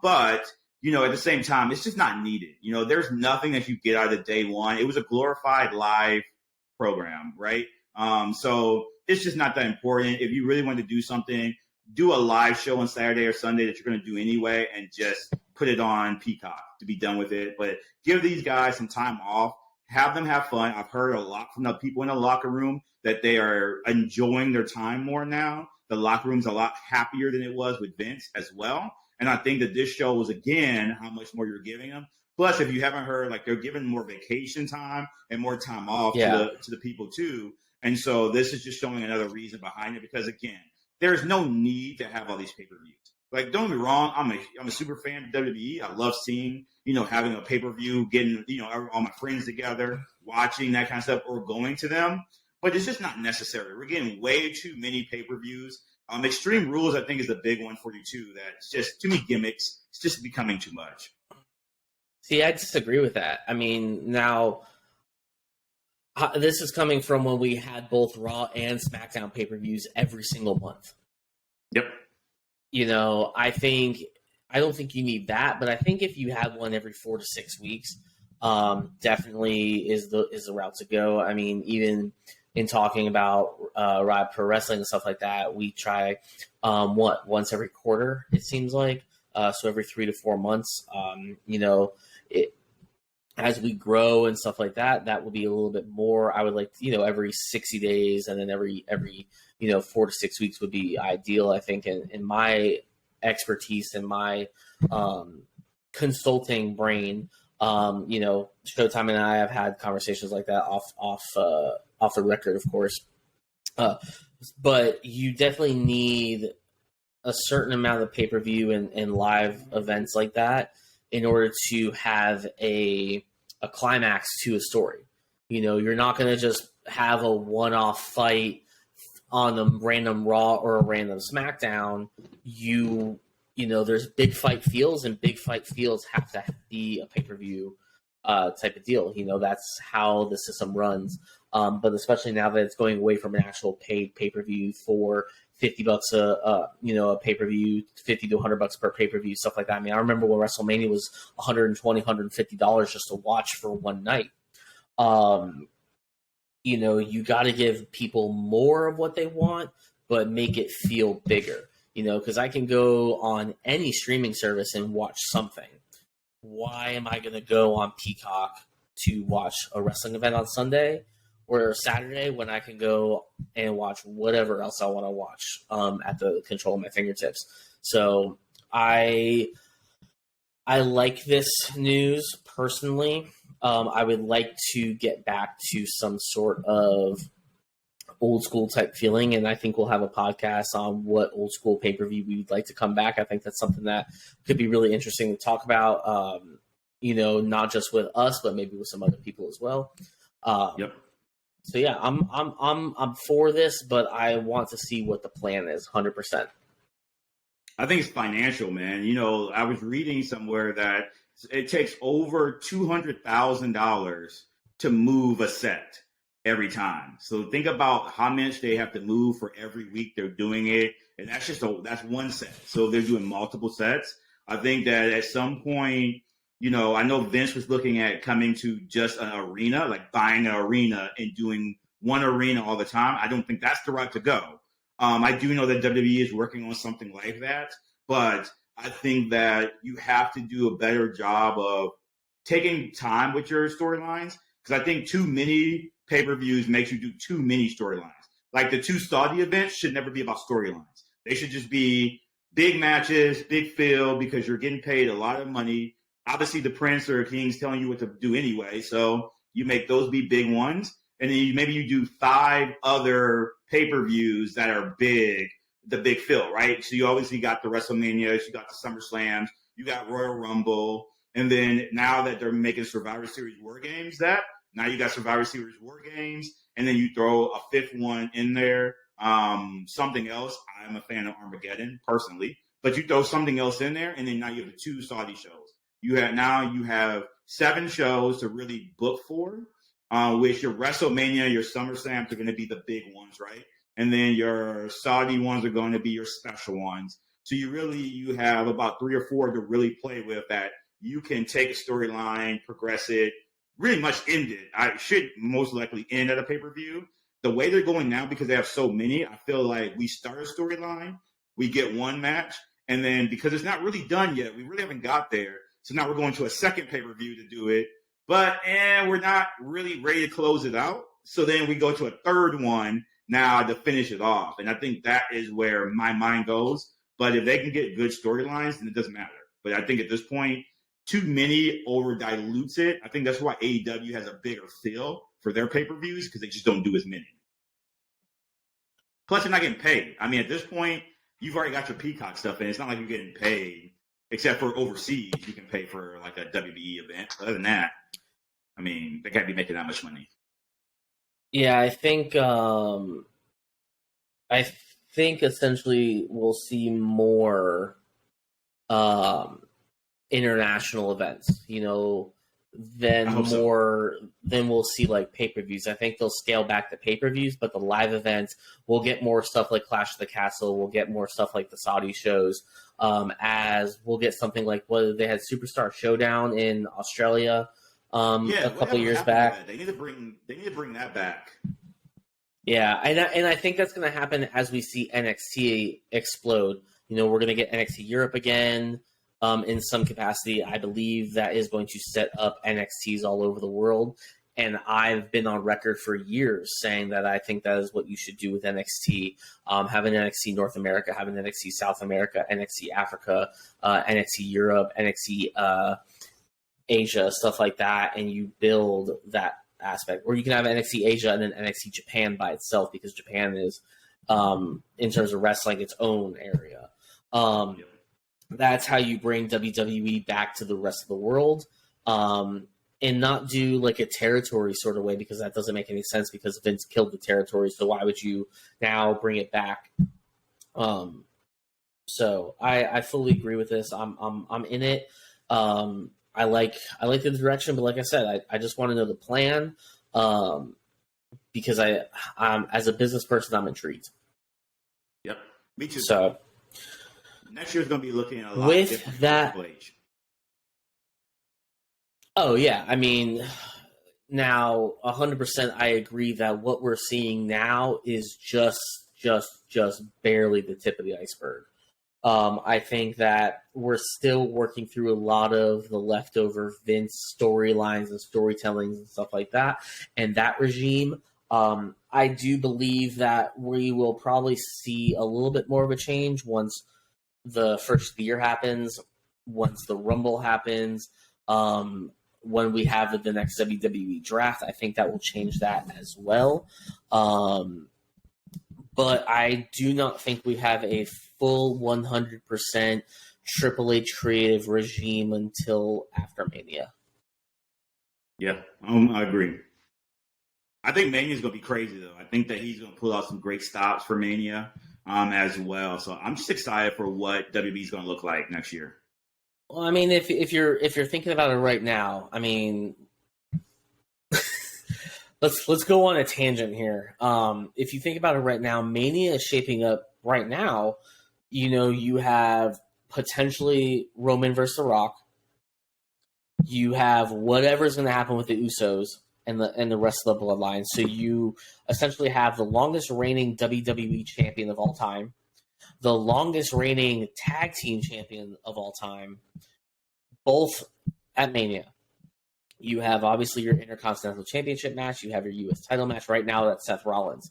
but. At the same time, it's just not needed. There's nothing that you get out of the day one. It was a glorified live program, right? So it's just not that important. If you really want to do something, do a live show on Saturday or Sunday that you're going to do anyway and just put it on Peacock to be done with it. But give these guys some time off. Have them have fun. I've heard a lot from the people in the locker room that they are enjoying their time more now. The locker room's a lot happier than it was with Vince as well. And I think that this show was, again, how much more you're giving them. Plus, if you haven't heard, like, they're giving more vacation time and more time off to the people, too. And so this is just showing another reason behind it because, again, there's no need to have all these pay-per-views. Like, don't get me wrong, I'm a super fan of WWE. I love seeing, having a pay-per-view, getting, all my friends together, watching that kind of stuff or going to them. But it's just not necessary. We're getting way too many pay-per-views. Extreme Rules, I think, is the big one for you, too. That's just too many gimmicks. It's just becoming too much. See, I disagree with that. I mean, now, this is coming from when we had both Raw and SmackDown pay-per-views every single month. Yep. I don't think you need that, but I think if you have one every 4 to 6 weeks, definitely is the route to go. I mean, even in talking about Riot Pro Wrestling and stuff like that, we try once every quarter, it seems like. So every 3 to 4 months, as we grow and stuff like that, that will be a little bit more. I would like, every 60 days and then every 4 to 6 weeks would be ideal, I think, in my expertise and my consulting brain. Showtime and I have had conversations like that off the record, of course. But you definitely need a certain amount of pay-per-view and live events like that in order to have a climax to a story. You're not going to just have a one-off fight on a random Raw or a random SmackDown. There's big fight feels, and big fight feels have to be a pay-per-view type of deal. That's how the system runs. But especially now that it's going away from an actual paid pay-per-view for $50 a pay-per-view, $50 to $100 per pay-per-view, stuff like that. I mean, I remember when WrestleMania was $120, $150 just to watch for one night. You got to give people more of what they want, but make it feel bigger. Because I can go on any streaming service and watch something. Why am I going to go on Peacock to watch a wrestling event on Sunday or Saturday when I can go and watch whatever else I want to watch at the control of my fingertips? So I like this news personally. I would like to get back to some sort of old school type feeling, and I think we'll have a podcast on what old school pay-per-view we'd like to come back. I think that's something that could be really interesting to talk about, not just with us, but maybe with some other people as well. Yep. So yeah, I'm for this, but I want to see what the plan is. 100%. I think it's financial, man. You know, I was reading somewhere that it takes over $200,000 to move a set every time. So think about how much they have to move for every week they're doing it, and that's one set. So they're doing multiple sets. I think that at some point, you know, I know Vince was looking at coming to just an arena, like buying an arena and doing one arena all the time. I don't think that's the route to go. I do know that WWE is working on something like that, but I think that you have to do a better job of taking time with your storylines, because I think too many pay-per-views makes you do too many storylines. Like the two Saudi events should never be about storylines. They should just be big matches, big feel, because you're getting paid a lot of money. Obviously, the Prince or King's telling you what to do anyway, so you make those be big ones, and then maybe you do 5 other pay-per-views that are big, the big fill, right? So you obviously got the WrestleManias, you got the SummerSlams, you got Royal Rumble, and then now that they're making Survivor Series War Games, now you got Survivor Series War Games, and then you throw a 5th one in there, something else. I'm a fan of Armageddon personally, but you throw something else in there, and then now you have the 2 Saudi shows. You have 7 shows to really book for, which your WrestleMania, your SummerSlams are going to be the big ones, right? And then your Saudi ones are going to be your special ones. So you have about 3 or 4 to really play with that you can take a storyline, progress it, really much end it. I should most likely end at a pay-per-view. The way they're going now, because they have so many, I feel like we start a storyline, we get one match, and then because it's not really done yet, we really haven't got there. So now we're going to a second pay-per-view to do it, but we're not really ready to close it out. So then we go to a third one now to finish it off. And I think that is where my mind goes. But if they can get good storylines, then it doesn't matter. But I think at this point, too many over dilutes it. I think that's why AEW has a bigger feel for their pay-per-views, because they just don't do as many. Plus, you're not getting paid. I mean, at this point, you've already got your Peacock stuff in. It's not like you're getting paid, except for overseas. You can pay for like a WWE event. Other than that, I mean, they can't be making that much money. Yeah, I think essentially we'll see more international events, then we'll see like pay-per-views. I think they'll scale back the pay-per-views, but the live events, we'll get more stuff like Clash of the Castle, we'll get more stuff like the Saudi shows, as we'll get something like what they had Superstar Showdown in Australia a couple years back. They need to bring that back. Yeah, and I think that's going to happen as we see NXT explode. We're going to get NXT Europe again. In some capacity, I believe that is going to set up NXTs all over the world. And I've been on record for years saying that I think that is what you should do with NXT. Have an NXT North America, have an NXT South America, NXT Africa, NXT Europe, NXT Asia, stuff like that. And you build that aspect. Or you can have NXT Asia and then NXT Japan by itself, because Japan is, in terms of wrestling, its own area. That's how you bring WWE back to the rest of the world, and not do like a territory sort of way, because that doesn't make any sense, because Vince killed the territory. So why would you now bring it back? So I fully agree with this. I'm in it. I like the direction, but like I said, I just want to know the plan, because I'm as a business person, I'm intrigued. Yep, me too. So. Next year's going to be looking at a lot With different that, Triple H. Oh yeah, I mean, now 100%, I agree that what we're seeing now is just barely the tip of the iceberg. I think that we're still working through a lot of the leftover Vince storylines and storytellings and stuff like that, and that regime. I do believe that we will probably see a little bit more of a change once the first of the year happens, once the Rumble happens, when we have the next WWE draft. I think that will change that as well. But I do not think we have a full 100% Triple H creative regime until after Mania. Yeah, I agree. I think Mania is going to be crazy, though. I think that he's going to pull out some great stops for Mania. as well. So I'm just excited for what WB is going to look like next year. Well, I mean, if you're thinking about it right now, I mean, let's go on a tangent here. If you think about it right now, Mania is shaping up right now. You know, you have potentially Roman versus The Rock. You have whatever's going to happen with the Usos and the rest of the bloodline. So you essentially have the longest reigning WWE champion of all time, the longest reigning tag team champion of all time, both at Mania. You have obviously your Intercontinental Championship match. You have your U.S. title match. Right now, that's Seth Rollins.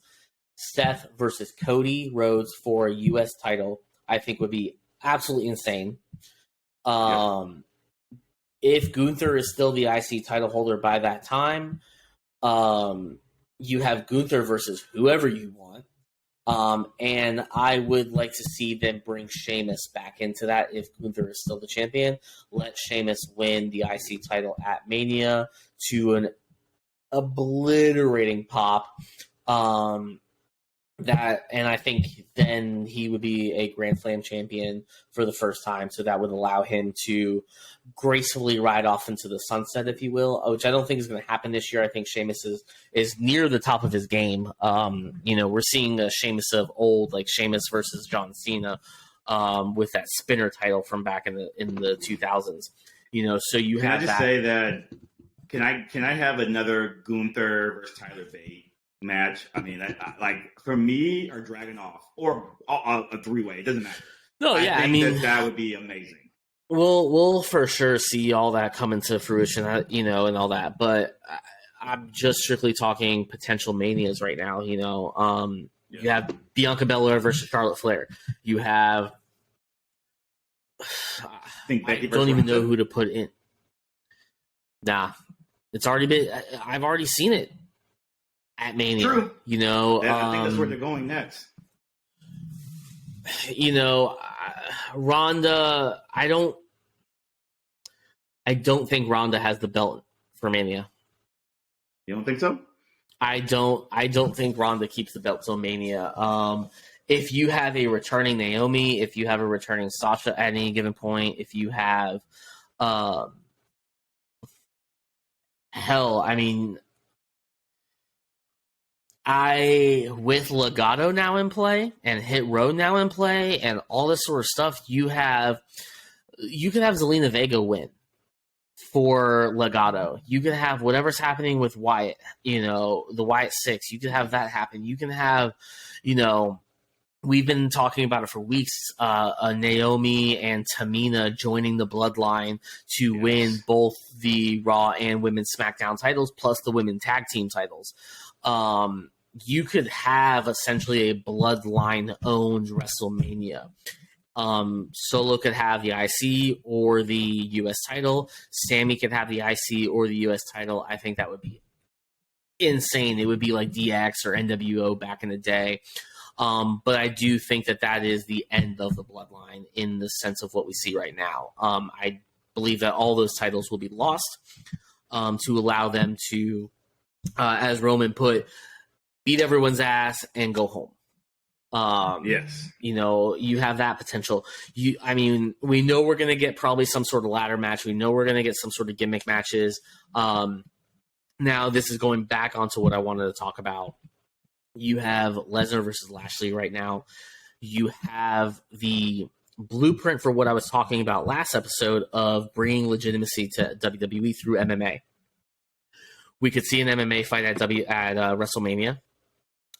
Seth versus Cody Rhodes for a U.S. title, I think would be absolutely insane. If Gunther is still the IC title holder by that time, you have Gunther versus whoever you want. And I would like to see them bring Sheamus back into that if Gunther is still the champion. Let Sheamus win the IC title at Mania to an obliterating pop. And I think then he would be a Grand Slam champion for the first time, so that would allow him to gracefully ride off into the sunset, if you will, which I don't think is going to happen this year. I think Sheamus is near the top of his game. We're seeing a Sheamus of old, like Sheamus versus John Cena, with that spinner title from back in the 2000s. So you can have. I just say that? Can I have another Gunther versus Tyler Bate match? I mean, for me, or Dragunov, or a three-way. It doesn't matter. No, yeah, I mean that would be amazing. We'll for sure see all that come into fruition, and all that. But I'm just strictly talking potential manias right now. You have Bianca Belair versus Charlotte Flair. You have. I don't even know who to put in. Nah, it's already been. I've already seen it at Mania. True. I think that's where they're going next. Ronda, I don't think Ronda has the belt for Mania. You don't think so? I don't think Ronda keeps the belt till Mania. If you have a returning Naomi, if you have a returning Sasha at any given point, if you have hell, I mean, with Legado now in play and Hit Row now in play and all this sort of stuff, you could have Zelina Vega win for Legado. You could have whatever's happening with Wyatt, the Wyatt 6. You could have that happen. You can have, we've been talking about it for weeks, Naomi and Tamina joining the bloodline to win both the Raw and Women's SmackDown titles plus the Women's Tag Team titles. You could have essentially a bloodline-owned WrestleMania. Solo could have the IC or the U.S. title. Sammy could have the IC or the U.S. title. I think that would be insane. It would be like DX or NWO back in the day. But I do think that is the end of the bloodline in the sense of what we see right now. I believe that all those titles will be lost to allow them to, as Roman put, beat everyone's ass and go home. Yes. You have that potential. We know we're going to get probably some sort of ladder match. We know we're going to get some sort of gimmick matches. Now, this is going back onto what I wanted to talk about. You have Lesnar versus Lashley right now. You have the blueprint for what I was talking about last episode of bringing legitimacy to WWE through MMA. We could see an MMA fight at WrestleMania.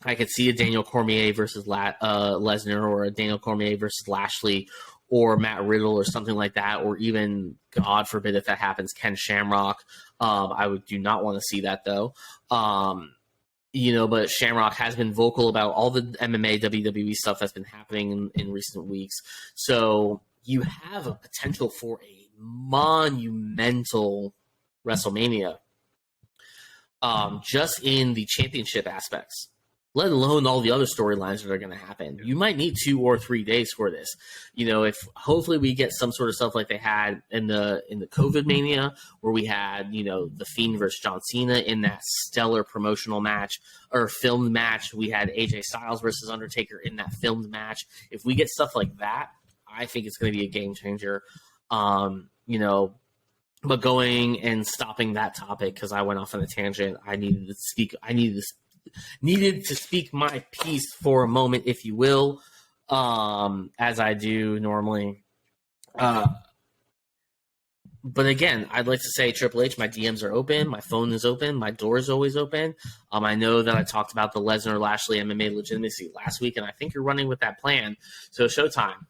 I could see a Daniel Cormier versus Lesnar, or a Daniel Cormier versus Lashley, or Matt Riddle, or something like that, or even, God forbid if that happens, Ken Shamrock. I do not want to see that, though. But Shamrock has been vocal about all the MMA, WWE stuff that's been happening in recent weeks. So you have a potential for a monumental WrestleMania, just in the championship aspects. let alone all the other storylines that are going to happen. You might need 2 or 3 days for this. If hopefully we get some sort of stuff like they had in the COVID Mania, where we had, the Fiend versus John Cena in that stellar promotional match or filmed match. We had AJ Styles versus Undertaker in that filmed match. If we get stuff like that, I think it's going to be a game changer. But going and stopping that topic because I went off on a tangent, I needed to speak my piece for a moment, if you will, as I do normally. But again, I'd like to say, Triple H, my DMs are open, my phone is open, my door is always open. I know that I talked about the Lesnar-Lashley MMA legitimacy last week, and I think you're running with that plan. So, Showtime,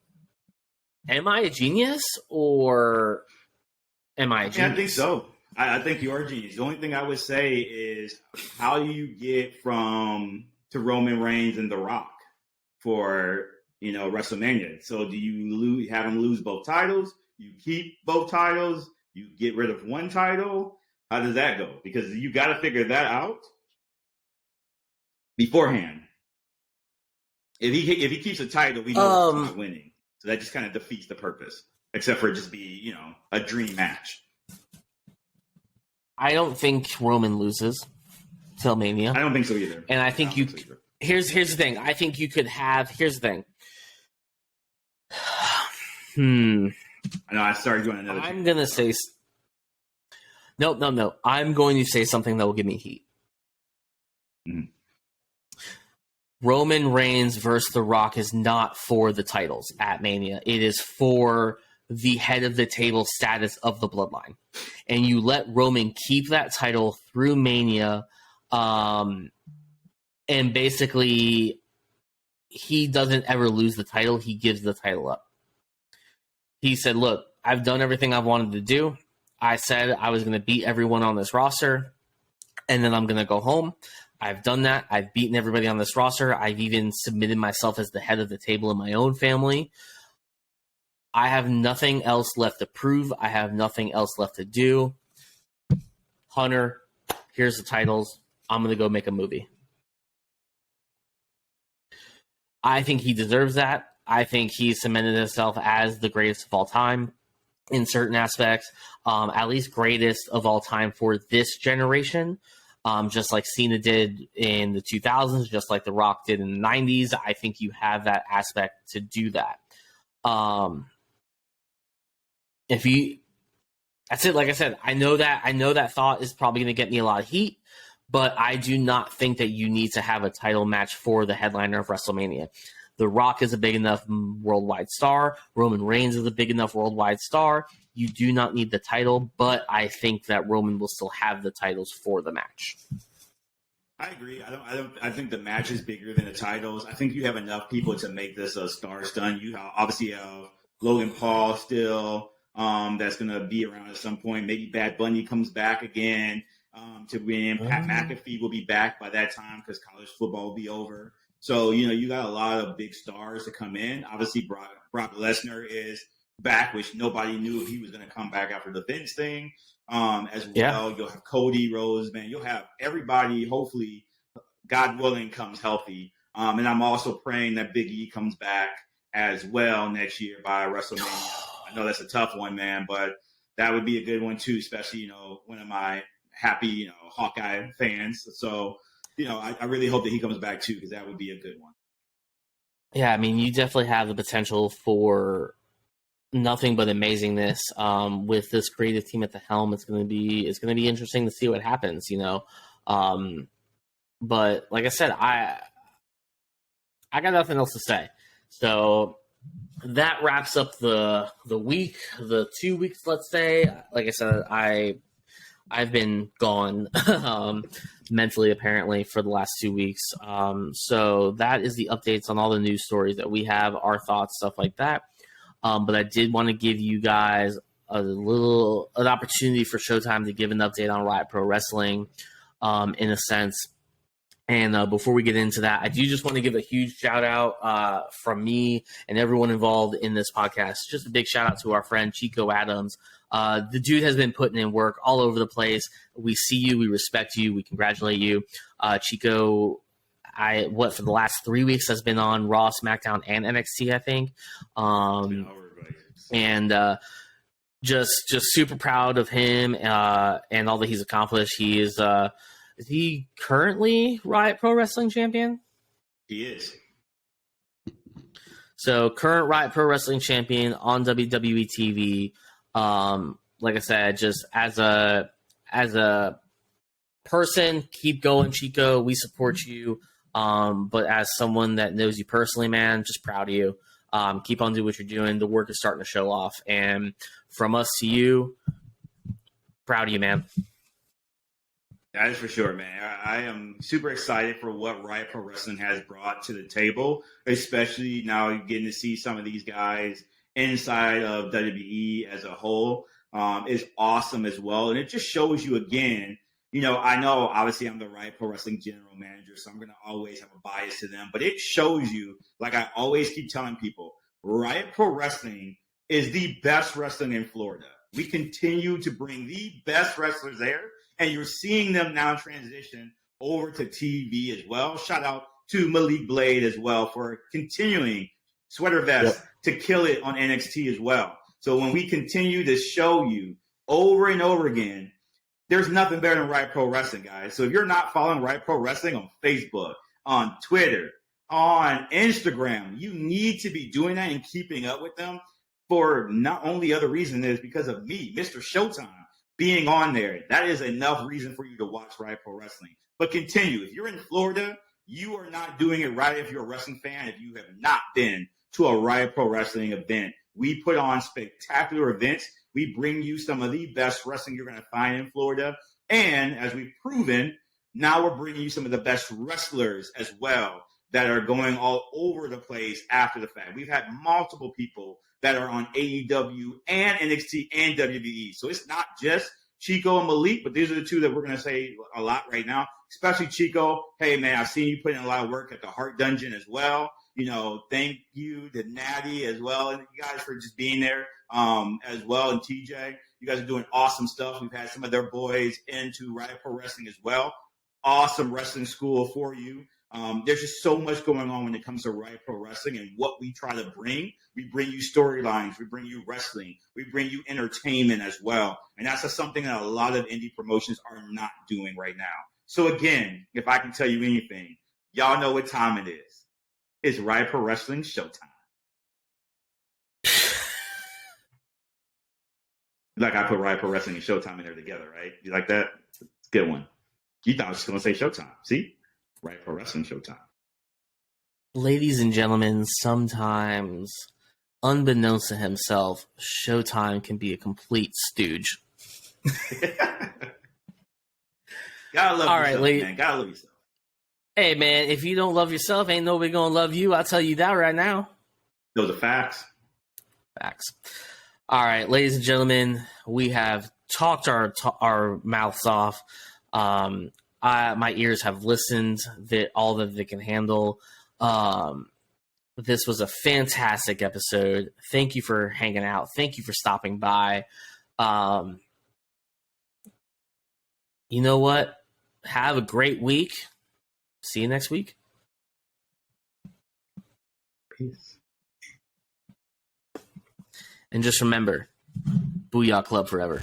am I a genius or am I a genius? Yeah, I think so. I think you are a genius. The only thing I would say is, how do you get to Roman Reigns and The Rock for WrestleMania? So do you have him lose both titles? You keep both titles? You get rid of one title? How does that go? Because you got to figure that out beforehand. If he keeps a title, we know he's not winning. So that just kind of defeats the purpose, except for it just be a dream match. I don't think Roman loses till Mania. I don't think so either. And I think here's the thing. I think you could have. Here's the thing. I know I started doing another. I'm gonna say. No. I'm going to say something that will give me heat. Mm-hmm. Roman Reigns versus The Rock is not for the titles at Mania. It is for the head of the table status of the bloodline. And you let Roman keep that title through Mania. And basically, he doesn't ever lose the title. He gives the title up. He said, look, I've done everything I've wanted to do. I said I was going to beat everyone on this roster, and then I'm going to go home. I've done that. I've beaten everybody on this roster. I've even submitted myself as the head of the table in my own family. I have nothing else left to prove. I have nothing else left to do. Hunter, here's the titles. I'm going to go make a movie. I think he deserves that. I think he's cemented himself as the greatest of all time in certain aspects, at least greatest of all time for this generation, just like Cena did in the 2000s, just like The Rock did in the 90s. I think you have that aspect to do that. That's it. Like I said, I know that thought is probably going to get me a lot of heat, but I do not think that you need to have a title match for the headliner of WrestleMania. The Rock is a big enough worldwide star. Roman Reigns is a big enough worldwide star. You do not need the title, but I think that Roman will still have the titles for the match. I agree. I think the match is bigger than the titles. I think you have enough people to make this a star-studded. You obviously have Logan Paul still. That's going to be around at some point. Maybe Bad Bunny comes back again to win. Pat McAfee will be back by that time because college football will be over. So, you got a lot of big stars to come in. Obviously, Brock Lesnar is back, which nobody knew if he was going to come back after the Vince thing as well. Yeah. You'll have Cody Rhodes, man. You'll have everybody, hopefully, God willing, comes healthy. And I'm also praying that Big E comes back as well next year by WrestleMania. I know that's a tough one, man, but that would be a good one too, especially, one of my happy, Hawkeye fans. So, I really hope that he comes back too, because that would be a good one. Yeah, I mean, you definitely have the potential for nothing but amazingness with this creative team at the helm. It's going to be interesting to see what happens, But like I said, I got nothing else to say. So that wraps up the week, the 2 weeks, let's say. Like I said, I've been gone mentally, apparently, for the last 2 weeks. So that is the updates on all the news stories that we have, our thoughts, stuff like that. But I did want to give you guys an opportunity for Showtime to give an update on Riot Pro Wrestling, in a sense. And before we get into that, I do just want to give a huge shout out from me and everyone involved in this podcast. Just a big shout out to our friend Chico Adams. The dude has been putting in work all over the place. We see you, we respect you, we congratulate you. Chico for the last 3 weeks has been on Raw, SmackDown, and NXT, I think. And just super proud of him and all that he's accomplished. He is he currently Riot Pro Wrestling champion? He is. So current Riot Pro Wrestling champion on WWE TV. Like I said, just as a person, keep going, Chico. We support you. But as someone that knows you personally, man, just proud of you. Keep on doing what you're doing. The work is starting to show off. And from us to you, proud of you, man. That is for sure, man. I am super excited for what Riot Pro Wrestling has brought to the table, especially now getting to see some of these guys inside of WWE as a whole is awesome as well. And it just shows you again, I know obviously I'm the Riot Pro Wrestling general manager, so I'm going to always have a bias to them, but it shows you, like I always keep telling people, Riot Pro Wrestling is the best wrestling in Florida. We continue to bring the best wrestlers there, and you're seeing them now transition over to TV as well. Shout out to Malik Blade as well for continuing Sweater Vest to kill it on NXT as well. So when we continue to show you over and over again, there's nothing better than Riot Pro Wrestling, guys. So if you're not following Riot Pro Wrestling on Facebook, on Twitter, on Instagram, you need to be doing that and keeping up with them for not only other reason is because of me, Mr. Showtime, being on there. That is enough reason for you to watch Riot Pro Wrestling. But continue. If you're in Florida, you are not doing it right if you're a wrestling fan, if you have not been to a Riot Pro Wrestling event. We put on spectacular events. We bring you some of the best wrestling you're going to find in Florida. And as we've proven, now we're bringing you some of the best wrestlers as well that are going all over the place after the fact. We've had multiple people that are on AEW and NXT and WWE. So it's not just Chico and Malik, but these are the two that we're going to say a lot right now, especially Chico. Hey, man, I've seen you put in a lot of work at the Heart Dungeon as well. Thank you to Natty as well, and you guys for just being there as well, and TJ. You guys are doing awesome stuff. We've had some of their boys into Riot Pro Wrestling as well. Awesome wrestling school for you. There's just so much going on when it comes to Riot Pro Wrestling and what we try to bring. We bring you storylines. We bring you wrestling. We bring you entertainment as well. And that's just something that a lot of indie promotions are not doing right now. So again, if I can tell you anything, y'all know what time it is. It's Riot Pro Wrestling Showtime. Like I put Riot Pro Wrestling and Showtime in there together, right? You like that? It's a good one. You thought I was just going to say Showtime. See? Riot Pro Wrestling Showtime. Ladies and gentlemen, sometimes, unbeknownst to himself, Showtime can be a complete stooge. Gotta love yourself, man. Gotta love yourself. Hey, man, if you don't love yourself, ain't nobody gonna love you. I'll tell you that right now. Those are facts. Facts. All right, ladies and gentlemen, we have talked our mouths off. My ears have listened all that they can handle. This was a fantastic episode. Thank you for hanging out. Thank you for stopping by. You know what? Have a great week. See you next week. Peace. And just remember, Booyah Club forever.